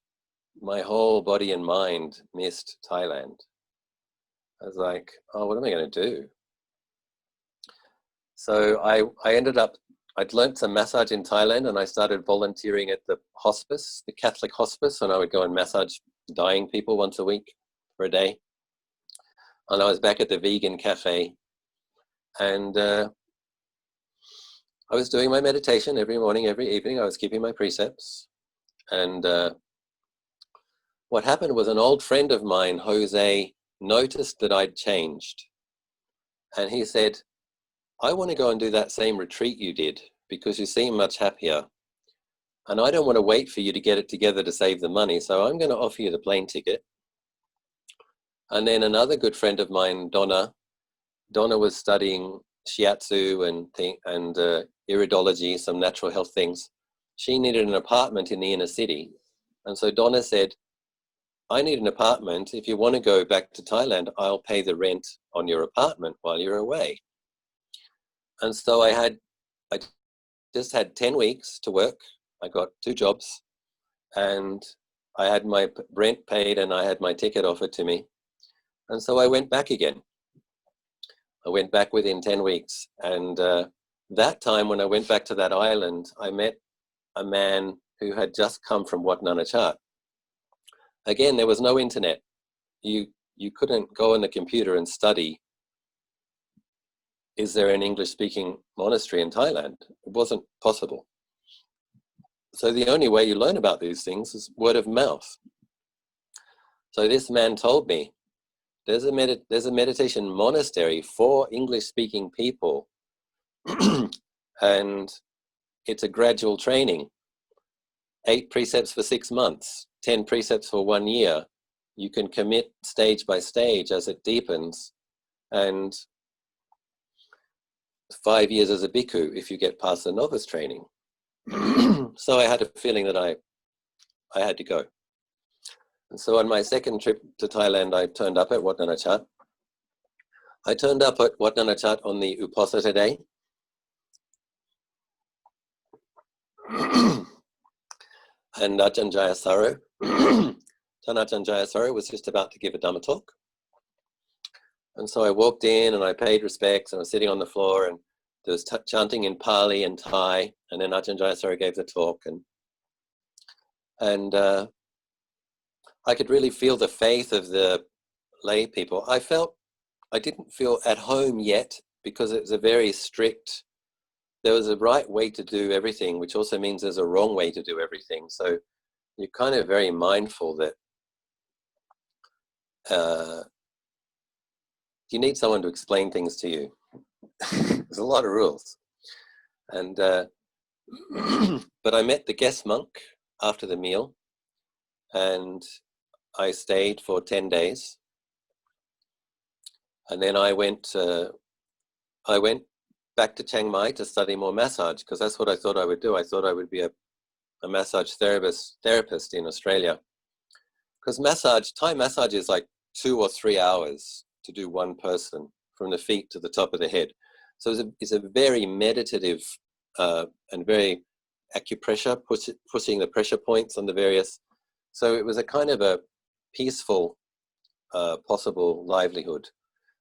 my whole body and mind missed Thailand. I was like, oh, what am I going to do? So I ended up, I'd learnt some massage in Thailand, and I started volunteering at the hospice, the Catholic hospice, and I would go and massage dying people once a week for a day. And I was back at the vegan cafe, and I was doing my meditation every morning, every evening. I was keeping my precepts. And what happened was an old friend of mine, Jose, noticed that I'd changed. And he said, I want to go and do that same retreat you did because you seem much happier. And I don't want to wait for you to get it together to save the money. So I'm going to offer you the plane ticket. And then another good friend of mine, Donna was studying shiatsu and iridology, some natural health things. She needed an apartment in the inner city. And so Donna said, I need an apartment. If you want to go back to Thailand, I'll pay the rent on your apartment while you're away. And so I just had 10 weeks to work. I got 2 jobs and I had my rent paid and I had my ticket offered to me. And so I went back again. I went back within 10 weeks. And that time when I went back to that island, I met a man who had just come from Wat Nana Chat. Again, there was no internet. You couldn't go on the computer and study, is there an English-speaking monastery in Thailand? It wasn't possible. So the only way you learn about these things is word of mouth. So this man told me, there's a meditation monastery for English-speaking people, and it's a gradual training. 8 precepts for 6 months, 10 precepts for 1 year. You can commit stage by stage as it deepens, and 5 years as a bhikkhu if you get past the novice training. So I had a feeling that I had to go. And so on my second trip to Thailand, I turned up at Wat Nana Chat. I turned up at Wat Nana Chat on the Uposatha day. And Ajahn Achalo was just about to give a Dhamma talk. And so I walked in and I paid respects and I was sitting on the floor and there was chanting in Pali and Thai, and then Ajahn Achalo gave the talk, and I could really feel the faith of the lay people. I didn't feel at home yet because it was a very strict, there was a right way to do everything, which also means there's a wrong way to do everything. So you're kind of very mindful that you need someone to explain things to you. There's a lot of rules. And but I met the guest monk after the meal, and I stayed for 10 days. And then I went back to Chiang Mai to study more massage, because that's what I thought I would do. I thought I would be a massage therapist in Australia. Because Thai massage is like 2 or 3 hours to do one person from the feet to the top of the head. So it's a very meditative and very acupressure, pushing the pressure points on the various. So it was a kind of a peaceful possible livelihood.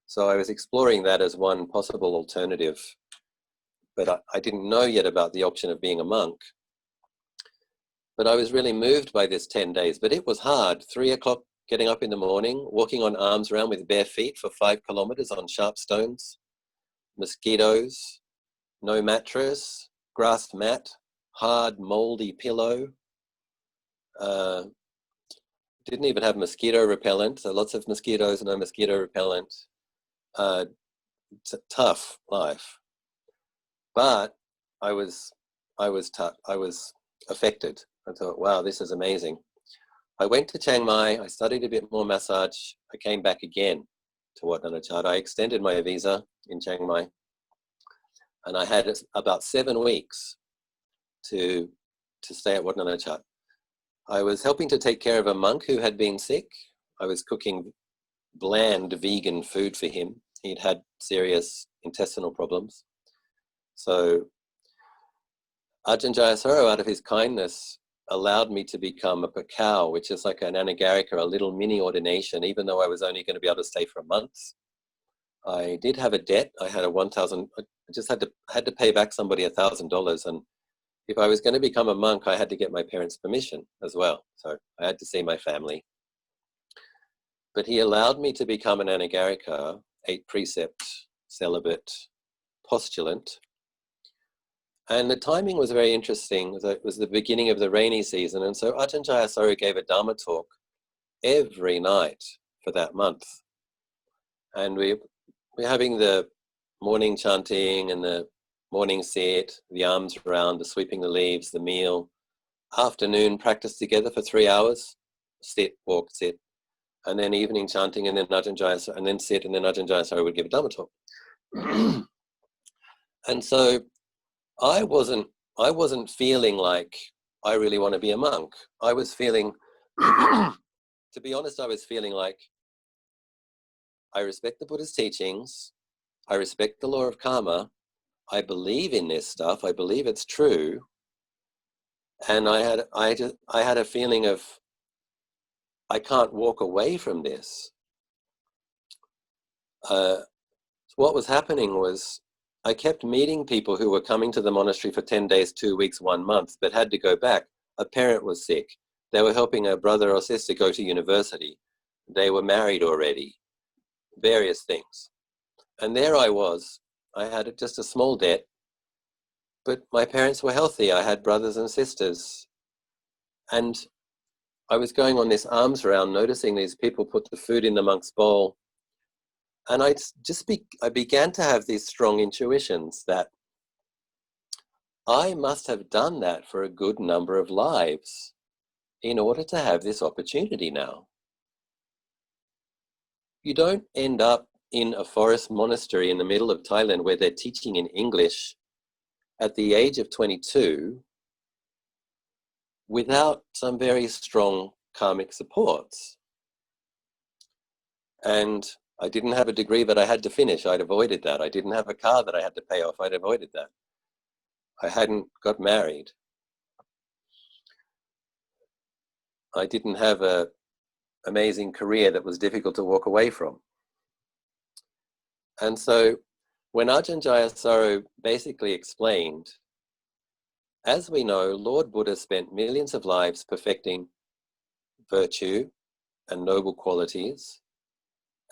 So I was exploring that as one possible alternative, but I didn't know yet about the option of being a monk. But I was really moved by this 10 days, but it was hard. 3 o'clock, getting up in the morning, walking on arms around with bare feet for 5 kilometers on sharp stones, mosquitoes, no mattress, grass mat, hard moldy pillow. Didn't even have mosquito repellent, so lots of mosquitoes, no mosquito repellent. It's a tough life, but I was affected. I thought, wow, this is amazing. I went to Chiang Mai, I studied a bit more massage, I came back again to Wat Nana Chat. I extended my visa in Chiang Mai, and I had about 7 weeks to stay at Wat Nana Chat. I was helping to take care of a monk who had been sick. I was cooking bland vegan food for him. He'd had serious intestinal problems. So Ajahn Achalo, out of his kindness, allowed me to become a pakau, which is like an anagarika, a little mini ordination, even though I was only going to be able to stay for a month. I did have a debt. I had I just had to pay back somebody $1,000, and if I was going to become a monk, I had to get my parents' permission as well. So I had to see my family. But he allowed me to become an anagarika, 8 precept, celibate, postulant. And the timing was very interesting. It was the beginning of the rainy season. And so Ajahn Achalo gave a Dhamma talk every night for that month. And we're having the morning chanting and the morning sit, the arms around, the sweeping the leaves, the meal. Afternoon practice together for 3 hours, sit, walk, sit. and then evening chanting, and then Ajahn Achalo, and then sit, and then Ajahn Achalo would give a Dhamma talk. And so I wasn't feeling like I really want to be a monk. I was feeling, to be honest, I was feeling like I respect the Buddha's teachings, I respect the law of karma, I believe in this stuff, I believe it's true, and I had a feeling of I can't walk away from this. What was happening was I kept meeting people who were coming to the monastery for 10 days, 2 weeks, 1 month, but had to go back. A parent was sick. They were helping a brother or sister go to university. They were married already. Various things. And there I was. I had just a small debt, but my parents were healthy. I had brothers and sisters. And I was going on this alms round, noticing these people put the food in the monk's bowl. And I began to have these strong intuitions that I must have done that for a good number of lives in order to have this opportunity now. You don't end up in a forest monastery in the middle of Thailand where they're teaching in English at the age of 22 without some very strong karmic supports. And I didn't have a degree that I had to finish. I'd avoided that. I didn't have a car that I had to pay off. I'd avoided that. I hadn't got married. I didn't have an amazing career that was difficult to walk away from. And so when Ajahn Achalo basically explained, as we know, Lord Buddha spent millions of lives perfecting virtue and noble qualities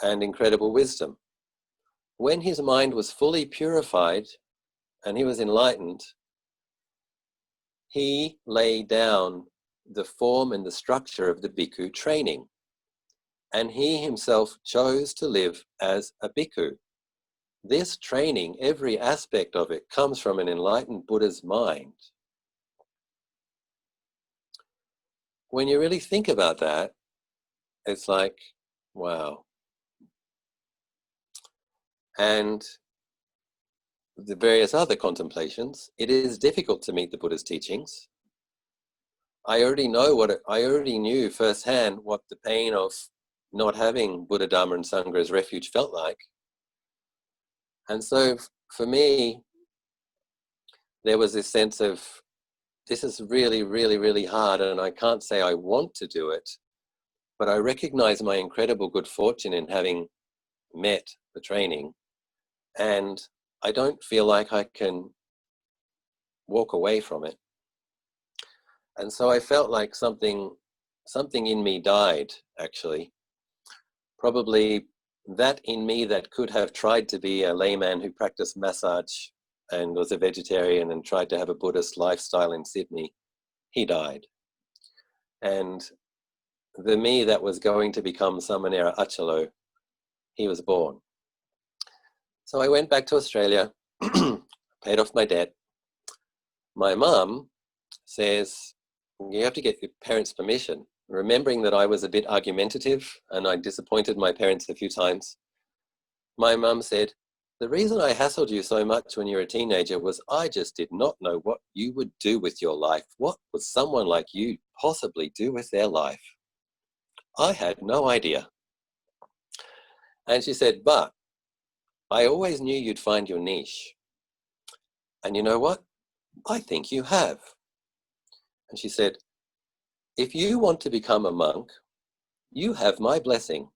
and incredible wisdom. When his mind was fully purified and he was enlightened, he laid down the form and the structure of the bhikkhu training. And he himself chose to live as a bhikkhu. This training, every aspect of it, comes from an enlightened Buddha's mind. When you really think about that, it's like, wow. And the various other contemplations, it is difficult to meet the Buddha's teachings. I already knew firsthand what the pain of not having Buddha, Dhamma and Sangha as refuge felt like. And so for me, there was this sense of, this is really, really, really hard, and I can't say I want to do it, but I recognize my incredible good fortune in having met the training, and I don't feel like I can walk away from it. And so I felt like something in me died, actually. Probably that in me that could have tried to be a layman who practiced massage and was a vegetarian and tried to have a Buddhist lifestyle in Sydney, he died. And the me that was going to become Samanera Achalo, he was born. So I went back to Australia, paid off my debt. My mum says, you have to get your parents' permission. Remembering that I was a bit argumentative and I disappointed my parents a few times, my mum said, the reason I hassled you so much when you were a teenager was I just did not know what you would do with your life. What would someone like you possibly do with their life? I had no idea. And she said, but I always knew you'd find your niche. And you know what? I think you have. And she said, if you want to become a monk, you have my blessing.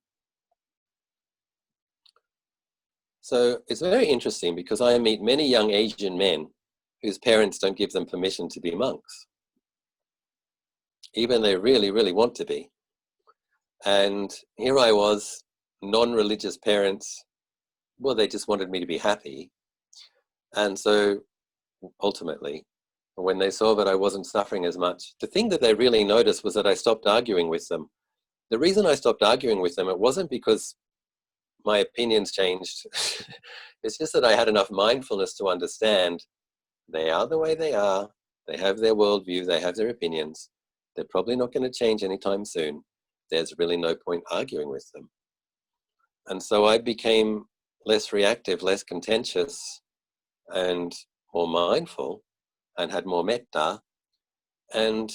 So it's very interesting because I meet many young Asian men whose parents don't give them permission to be monks, even they really, really want to be. And here I was, non-religious parents, well, they just wanted me to be happy. And so ultimately, when they saw that I wasn't suffering as much, the thing that they really noticed was that I stopped arguing with them. The reason I stopped arguing with them, it wasn't because my opinions changed. It's just that I had enough mindfulness to understand they are the way they are. They have their worldview. They have their opinions. They're probably not going to change anytime soon. there's really no point arguing with them. And so I became less reactive, less contentious, and more mindful, and had more metta. And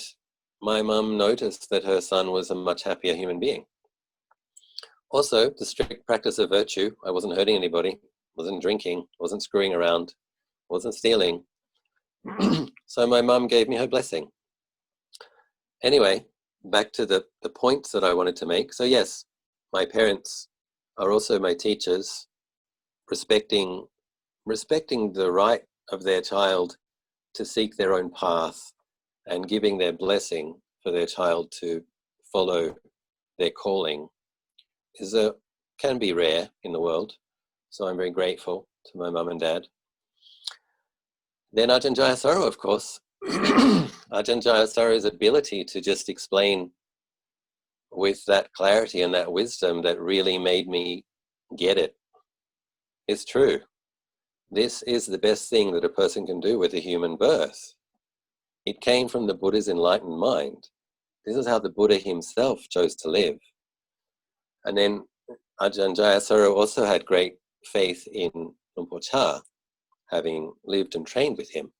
my mum noticed that her son was a much happier human being. Also, the strict practice of virtue. I wasn't hurting anybody, wasn't drinking, wasn't screwing around, wasn't stealing. So my mum gave me her blessing. Anyway, back to the points that I wanted to make. So yes, my parents are also my teachers, respecting the right of their child to seek their own path, and giving their blessing for their child to follow their calling can be rare in the world. So I'm very grateful to my mum and dad. Then Ajahn Achalo, of course. Ajahn Achalo's ability to just explain with that clarity and that wisdom that really made me get it. It's true. This is the best thing that a person can do with a human birth. It came from the Buddha's enlightened mind. This is how the Buddha himself chose to live. And then Ajahn Achalo also had great faith in Rinpoche, having lived and trained with him.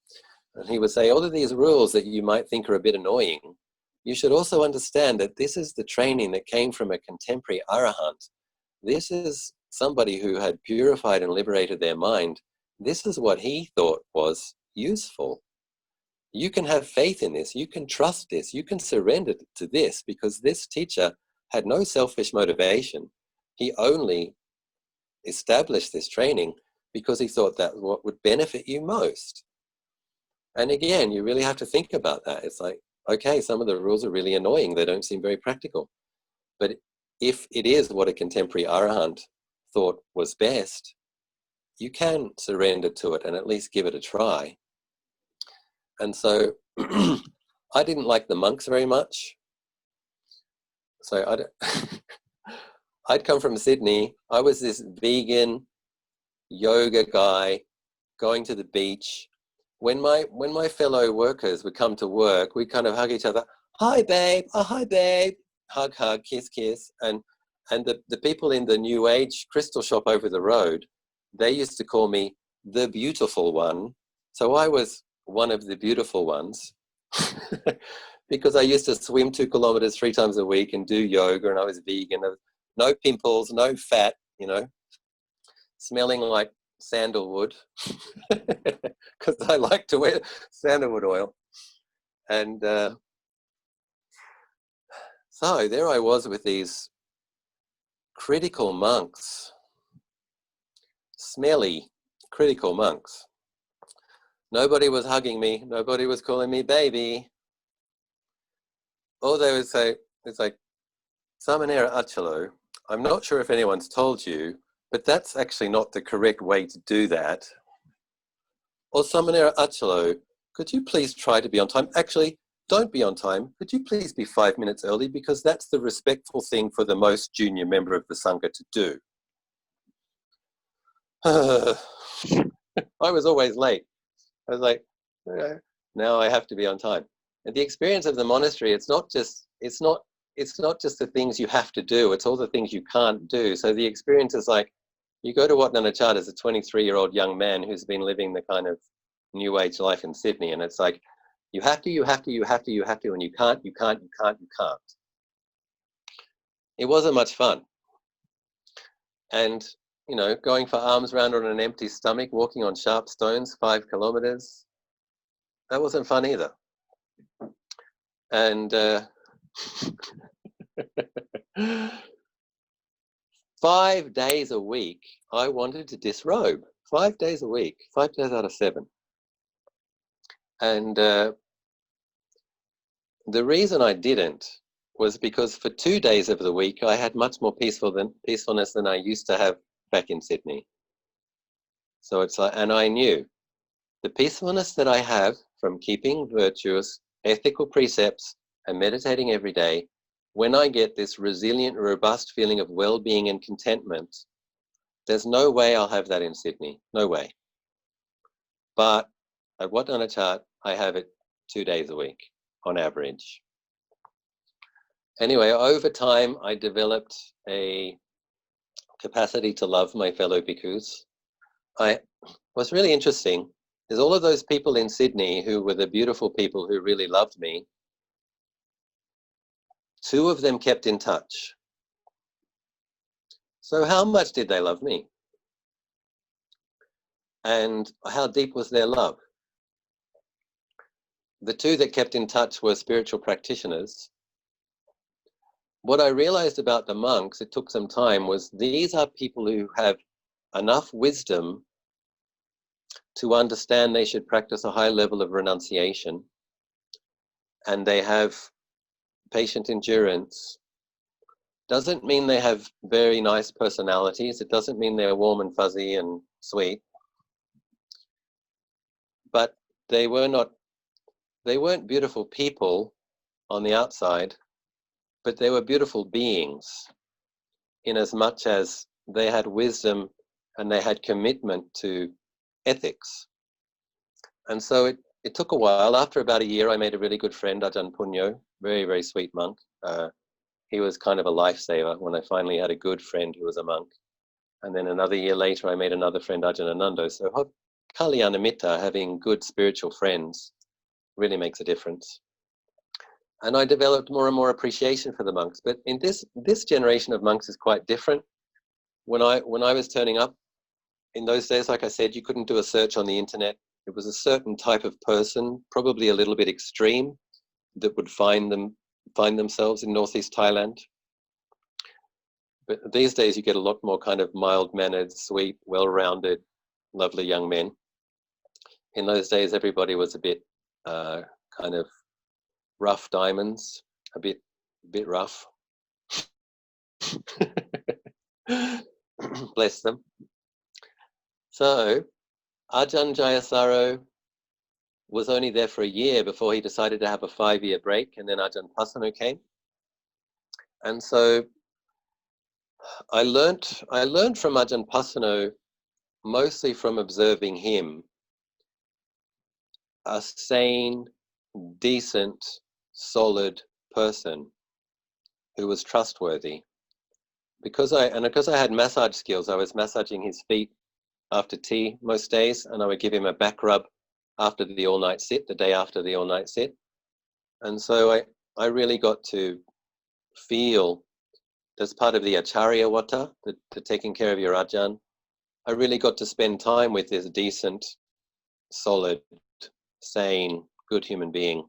And he would say, all of these rules that you might think are a bit annoying, you should also understand that this is the training that came from a contemporary arahant. This is somebody who had purified and liberated their mind. This is what he thought was useful. You can have faith in this, you can trust this, you can surrender to this, because this teacher had no selfish motivation. He only established this training because he thought that what would benefit you most. And again, you really have to think about that. It's like, okay, some of the rules are really annoying. They don't seem very practical. But if it is what a contemporary arahant thought was best, you can surrender to it and at least give it a try. And so I didn't like the monks very much. So I'd come from Sydney. I was this vegan yoga guy going to the beach. When my fellow workers would come to work, we'd kind of hug each other. Hi, babe. Oh, hi, babe. Hug, hug, kiss, kiss. And the people in the New Age crystal shop over the road, they used to call me the beautiful one. So I was one of the beautiful ones because I used to swim 2 kilometers 3 times a week and do yoga, and I was vegan. No pimples, no fat, smelling like sandalwood because I like to wear sandalwood oil. And so there I was with these critical monks, smelly, critical monks. Nobody was hugging me. Nobody was calling me baby. All they would say, it's like, Samanera Achalo, I'm not sure if anyone's told you, but that's actually not the correct way to do that. Or Samanera Achalo, could you please try to be on time? Actually, don't be on time. Could you please be 5 minutes early? Because that's the respectful thing for the most junior member of the Sangha to do. I was always late. I was like, now I have to be on time. And the experience of the monastery, it's not just the things you have to do, it's all the things you can't do. So the experience is like, you go to Wat Nanachat as a 23-year-old young man who's been living the kind of new age life in Sydney, and it's like, you have to, and you can't. It wasn't much fun. And, going for arms round on an empty stomach, walking on sharp stones, 5 kilometers, that wasn't fun either. And 5 days a week, I wanted to disrobe. 5 days a week, 5 days out of 7. And the reason I didn't was because for 2 days of the week, I had much more peacefulness than I used to have back in Sydney. So it's like, and I knew the peacefulness that I have from keeping virtuous, ethical precepts and meditating every day, when I get this resilient, robust feeling of well-being and contentment, there's no way I'll have that in Sydney. No way. But at Wat Nanachat, I have it 2 days a week on average. Anyway, over time, I developed a capacity to love my fellow bhikkhus. What's really interesting is all of those people in Sydney who were the beautiful people who really loved me, 2 of them kept in touch. So how much did they love me? And how deep was their love? The 2 that kept in touch were spiritual practitioners. What I realized about the monks, it took some time, was these are people who have enough wisdom to understand they should practice a high level of renunciation, and they have patient endurance. Doesn't mean they have very nice personalities. It doesn't mean they're warm and fuzzy and sweet. But they weren't beautiful people on the outside, but they were beautiful beings, in as much as they had wisdom and they had commitment to ethics. And so it took a while. After about a year, I made a really good friend, Ajahn Punyo, very, very sweet monk. He was kind of a lifesaver when I finally had a good friend who was a monk. And then another year later, I made another friend, Ajahn Anando. So Kalyanamitta, having good spiritual friends, really makes a difference. And I developed more and more appreciation for the monks. But in this generation of monks is quite different. When I was turning up, in those days, like I said, you couldn't do a search on the internet. It was a certain type of person, probably a little bit extreme, that would find themselves in northeast Thailand. But these days you get a lot more kind of mild-mannered, sweet, well-rounded, lovely young men. In those days, everybody was a bit kind of rough diamonds, a bit rough. Bless them. So Ajahn Jayasaro was only there for a year before he decided to have a 5-year break, and then Ajahn Pasano came. And so I learned from Ajahn Pasano, mostly from observing him, a sane, decent, solid person who was trustworthy. Because I had massage skills, I was massaging his feet after tea most days, and I would give him a back rub after the all-night sit, the day after the all-night sit. And so I really got to feel, as part of the Acharya Vata, the taking care of your Ajahn, I really got to spend time with this decent, solid, sane, good human being.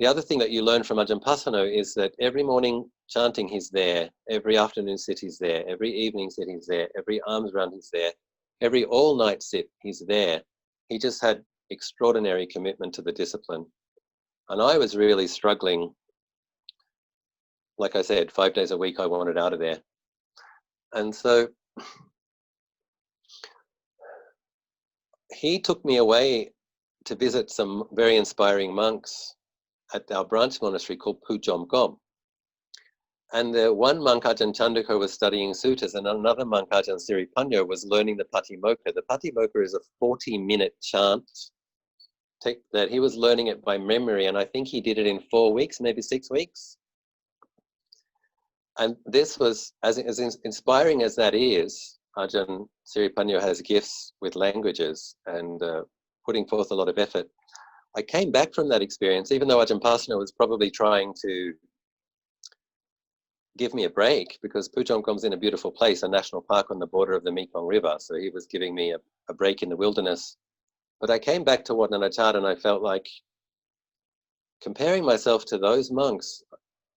The other thing that you learn from Ajahn Pasano is that every morning chanting he's there, every afternoon sit he's there, every evening sit he's there, every arms round he's there, every all-night sit he's there. He just had extraordinary commitment to the discipline. And I was really struggling. Like I said, 5 days a week I wanted out of there. And so he took me away to visit some very inspiring monks at our branch monastery called Pujom Gom. And the one monk, Ajahn Chandaka, was studying suttas, and another monk, Ajahn Siripanyo, was learning the Patimokkha. The Patimokkha is a 40-minute chant that he was learning it by memory, and I think he did it in 4 weeks, maybe 6 weeks. And this was, as inspiring as that is, Ajahn Siripanyo has gifts with languages and putting forth a lot of effort. I came back from that experience, even though Ajahn Pasano was probably trying to give me a break, because Pujongkom's in a beautiful place, a national park on the border of the Mekong River. So he was giving me a break in the wilderness. But I came back to Wat Nanachat and I felt like, comparing myself to those monks,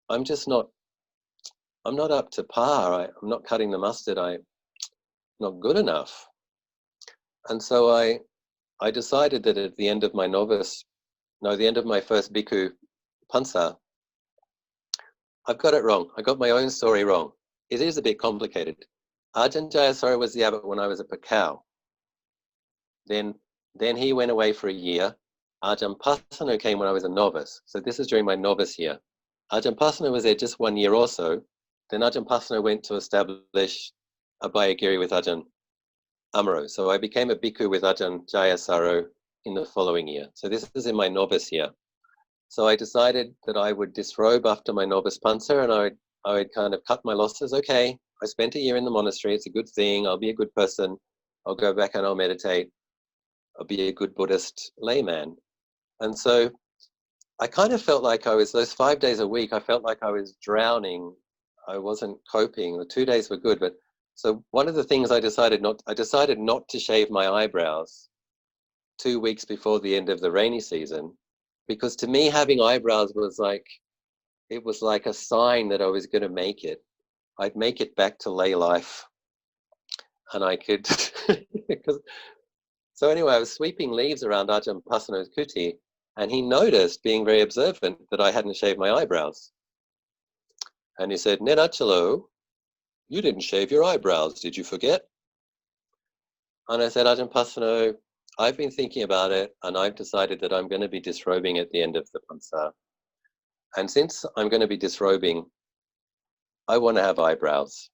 I'm not up to par. I'm not cutting the mustard. I'm not good enough. And so I decided that at the end of my the end of my first bhikkhu pansa, I've got it wrong. I got my own story wrong. It is a bit complicated. Ajahn Jayasaro was the abbot when I was a Pakau. Then he went away for a year. Ajahn Pasano came when I was a novice. So this is during my novice year. Ajahn Pasano was there just 1 year or so. Then Ajahn Pasano went to establish a Bayagiri with Ajahn Amaro. So I became a bhikkhu with Ajahn Jayasaro in the following year. So this is in my novice year. So I decided that I would disrobe after my novice pansa, and I would kind of cut my losses. Okay, I spent a year in the monastery. It's a good thing. I'll be a good person. I'll go back and I'll meditate. I'll be a good Buddhist layman. And so I kind of felt like I was, those 5 days a week, I felt like I was drowning. I wasn't coping. The 2 days were good, but so one of the things I decided not to shave my eyebrows 2 weeks before the end of the rainy season, because to me having eyebrows was like, it was like a sign that I was going to make it. I'd make it back to lay life, and I could. So anyway, I was sweeping leaves around Ajahn Achalo's kuti, and he noticed, being very observant, that I hadn't shaved my eyebrows. And he said, "Nen Achalo, you didn't shave your eyebrows. Did you forget?" And I said, "Ajahn Achalo, I've been thinking about it, and I've decided that I'm going to be disrobing at the end of the pansa. And since I'm going to be disrobing, I want to have eyebrows."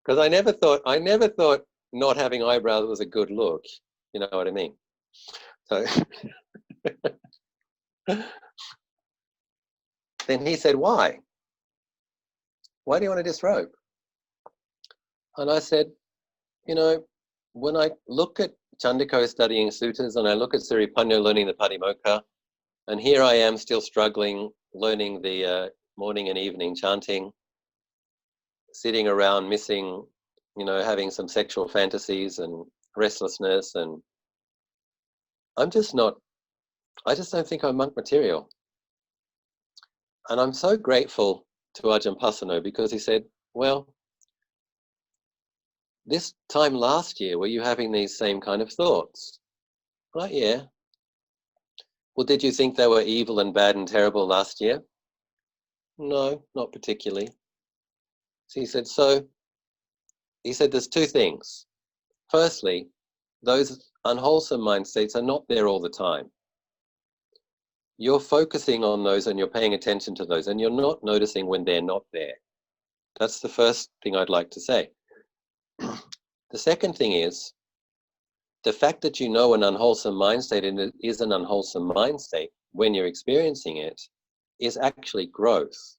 Because I never thought not having eyebrows was a good look. You know what I mean? So then he said, "Why? Why do you want to disrobe?" And I said, "You know, when I look at Chandiko studying suttas, and I look at Siripanyo learning the Patimokkha, and here I am still struggling learning the morning and evening chanting, sitting around missing, having some sexual fantasies and restlessness, and I just don't think I'm monk material." And I'm so grateful to Ajahn Achalo, because he said, "Well, this time last year, were you having these same kind of thoughts?" Like, "Yeah." "Well, did you think they were evil and bad and terrible last year?" "No, not particularly." So he said, "There's two things. Firstly, those unwholesome mind states are not there all the time. You're focusing on those and you're paying attention to those, and you're not noticing when they're not there. That's the first thing I'd like to say. The second thing is, the fact that you know an unwholesome mind state and it is an unwholesome mind state when you're experiencing it is actually growth.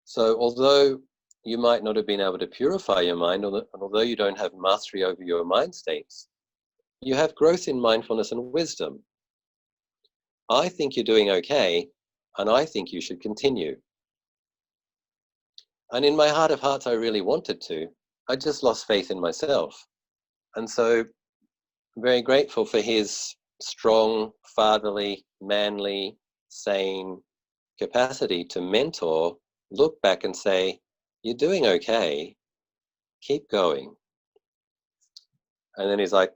So although you might not have been able to purify your mind, and although you don't have mastery over your mind states, you have growth in mindfulness and wisdom. I think you're doing okay, and I think you should continue." And in my heart of hearts, I really wanted to. I just lost faith in myself. And so I'm very grateful for his strong, fatherly, manly, sane capacity to mentor, look back and say, "You're doing okay, keep going." And then he's like,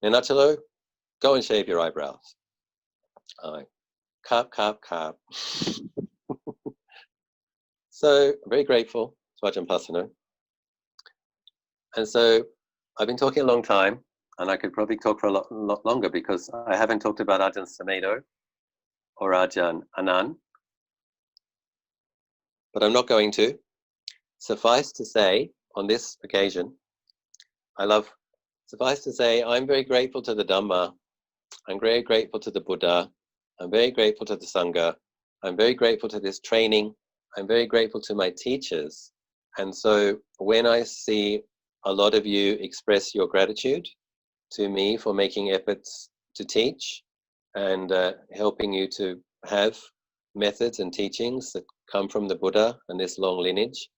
"Nen Achalo, go and shave your eyebrows." I'm like, carp. So I'm very grateful to Ajahn Achalo. And so I've been talking a long time, and I could probably talk for a lot longer, because I haven't talked about Ajahn Samedo or Ajahn Anan, but I'm not going to. Suffice to say, on this occasion, suffice to say, I'm very grateful to the Dhamma. I'm very grateful to the Buddha. I'm very grateful to the Sangha. I'm very grateful to this training. I'm very grateful to my teachers. And so when I see a lot of you express your gratitude to me for making efforts to teach and helping you to have methods and teachings that come from the Buddha and this long lineage,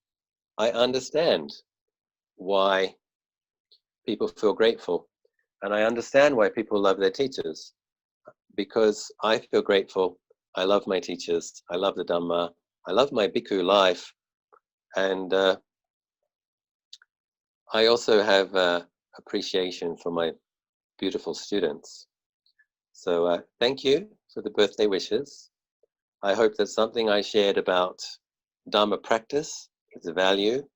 I understand why people feel grateful. And I understand why people love their teachers, because I feel grateful. I love my teachers. I love the Dhamma. I love my bhikkhu life. And I also have appreciation for my beautiful students. So thank you for the birthday wishes. I hope that something I shared about Dhamma practice, its value,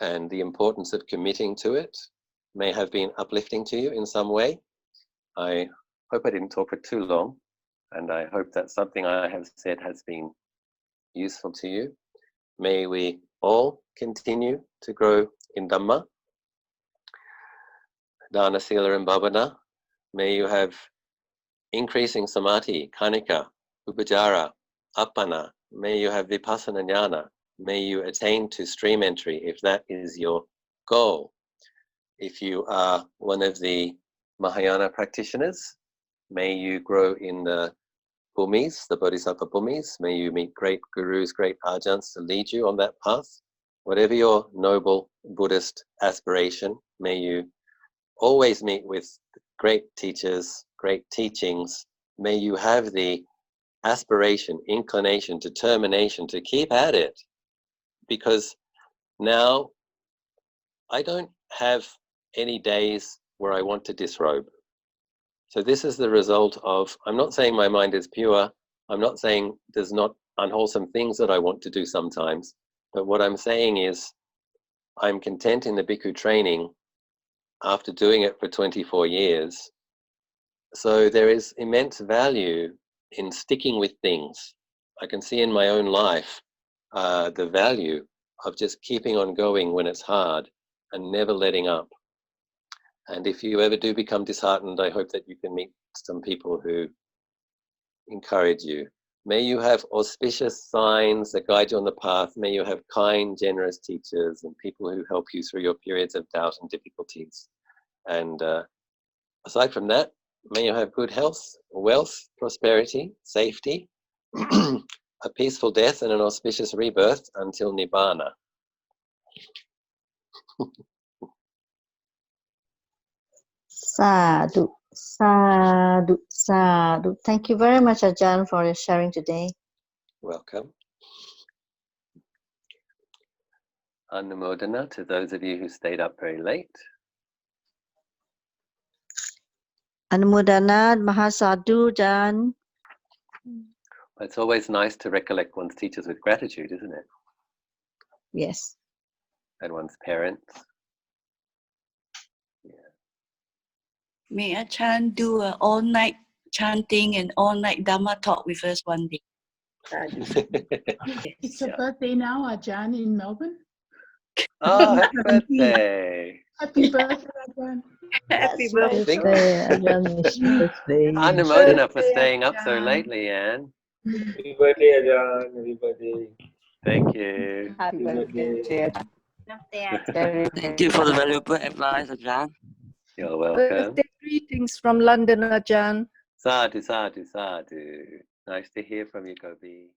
and the importance of committing to it may have been uplifting to you in some way. I hope I didn't talk for too long, and I hope that something I have said has been useful to you. May we all continue to grow in Dhamma. Dana, Sila and Bhavana. May you have increasing samadhi, kanika, upajara, appana. May you have vipassana jnana. May you attain to stream entry if that is your goal. If you are one of the Mahayana practitioners, may you grow in the Bhumis, the Bodhisattva Bhumis. May you meet great gurus, great ajahns to lead you on that path. Whatever your noble Buddhist aspiration, may you always meet with great teachers, great teachings. May you have the aspiration, inclination, determination to keep at it. Because now I don't have any days where I want to disrobe. So this is the result of, I'm not saying my mind is pure, I'm not saying there's not unwholesome things that I want to do sometimes, but what I'm saying is I'm content in the bhikkhu training after doing it for 24 years. So there is immense value in sticking with things. I can see in my own life the value of just keeping on going when it's hard and never letting up. And if you ever do become disheartened, I hope that you can meet some people who encourage you. May you have auspicious signs that guide you on the path. May you have kind, generous teachers and people who help you through your periods of doubt and difficulties. And aside from that, may you have good health, wealth, prosperity, safety, a peaceful death and an auspicious rebirth until Nibbana. Sadhu, sadhu, sadhu. Thank you very much, Ajahn, for your sharing today. Welcome. Anumodana to those of you who stayed up very late. Anumodana, Mahasadhu, Ajahn. It's always nice to recollect one's teachers with gratitude, isn't it? Yes. And one's parents. May Ajahn do an all-night chanting and all-night Dhamma talk with us one day. It's a birthday now, Ajahn, in Melbourne. Oh, happy birthday! Happy birthday, Ajahn. Happy I birthday. think Birthday. Anumodana for staying up so late, Leanne. Happy birthday, Ajahn. Happy birthday. Thank you. Happy birthday. Thank you for the valuable advice, Ajahn. You're welcome. Birthday greetings from London, Ajahn. Sadhu, sadhu, sadhu. Nice to hear from you, Gobi.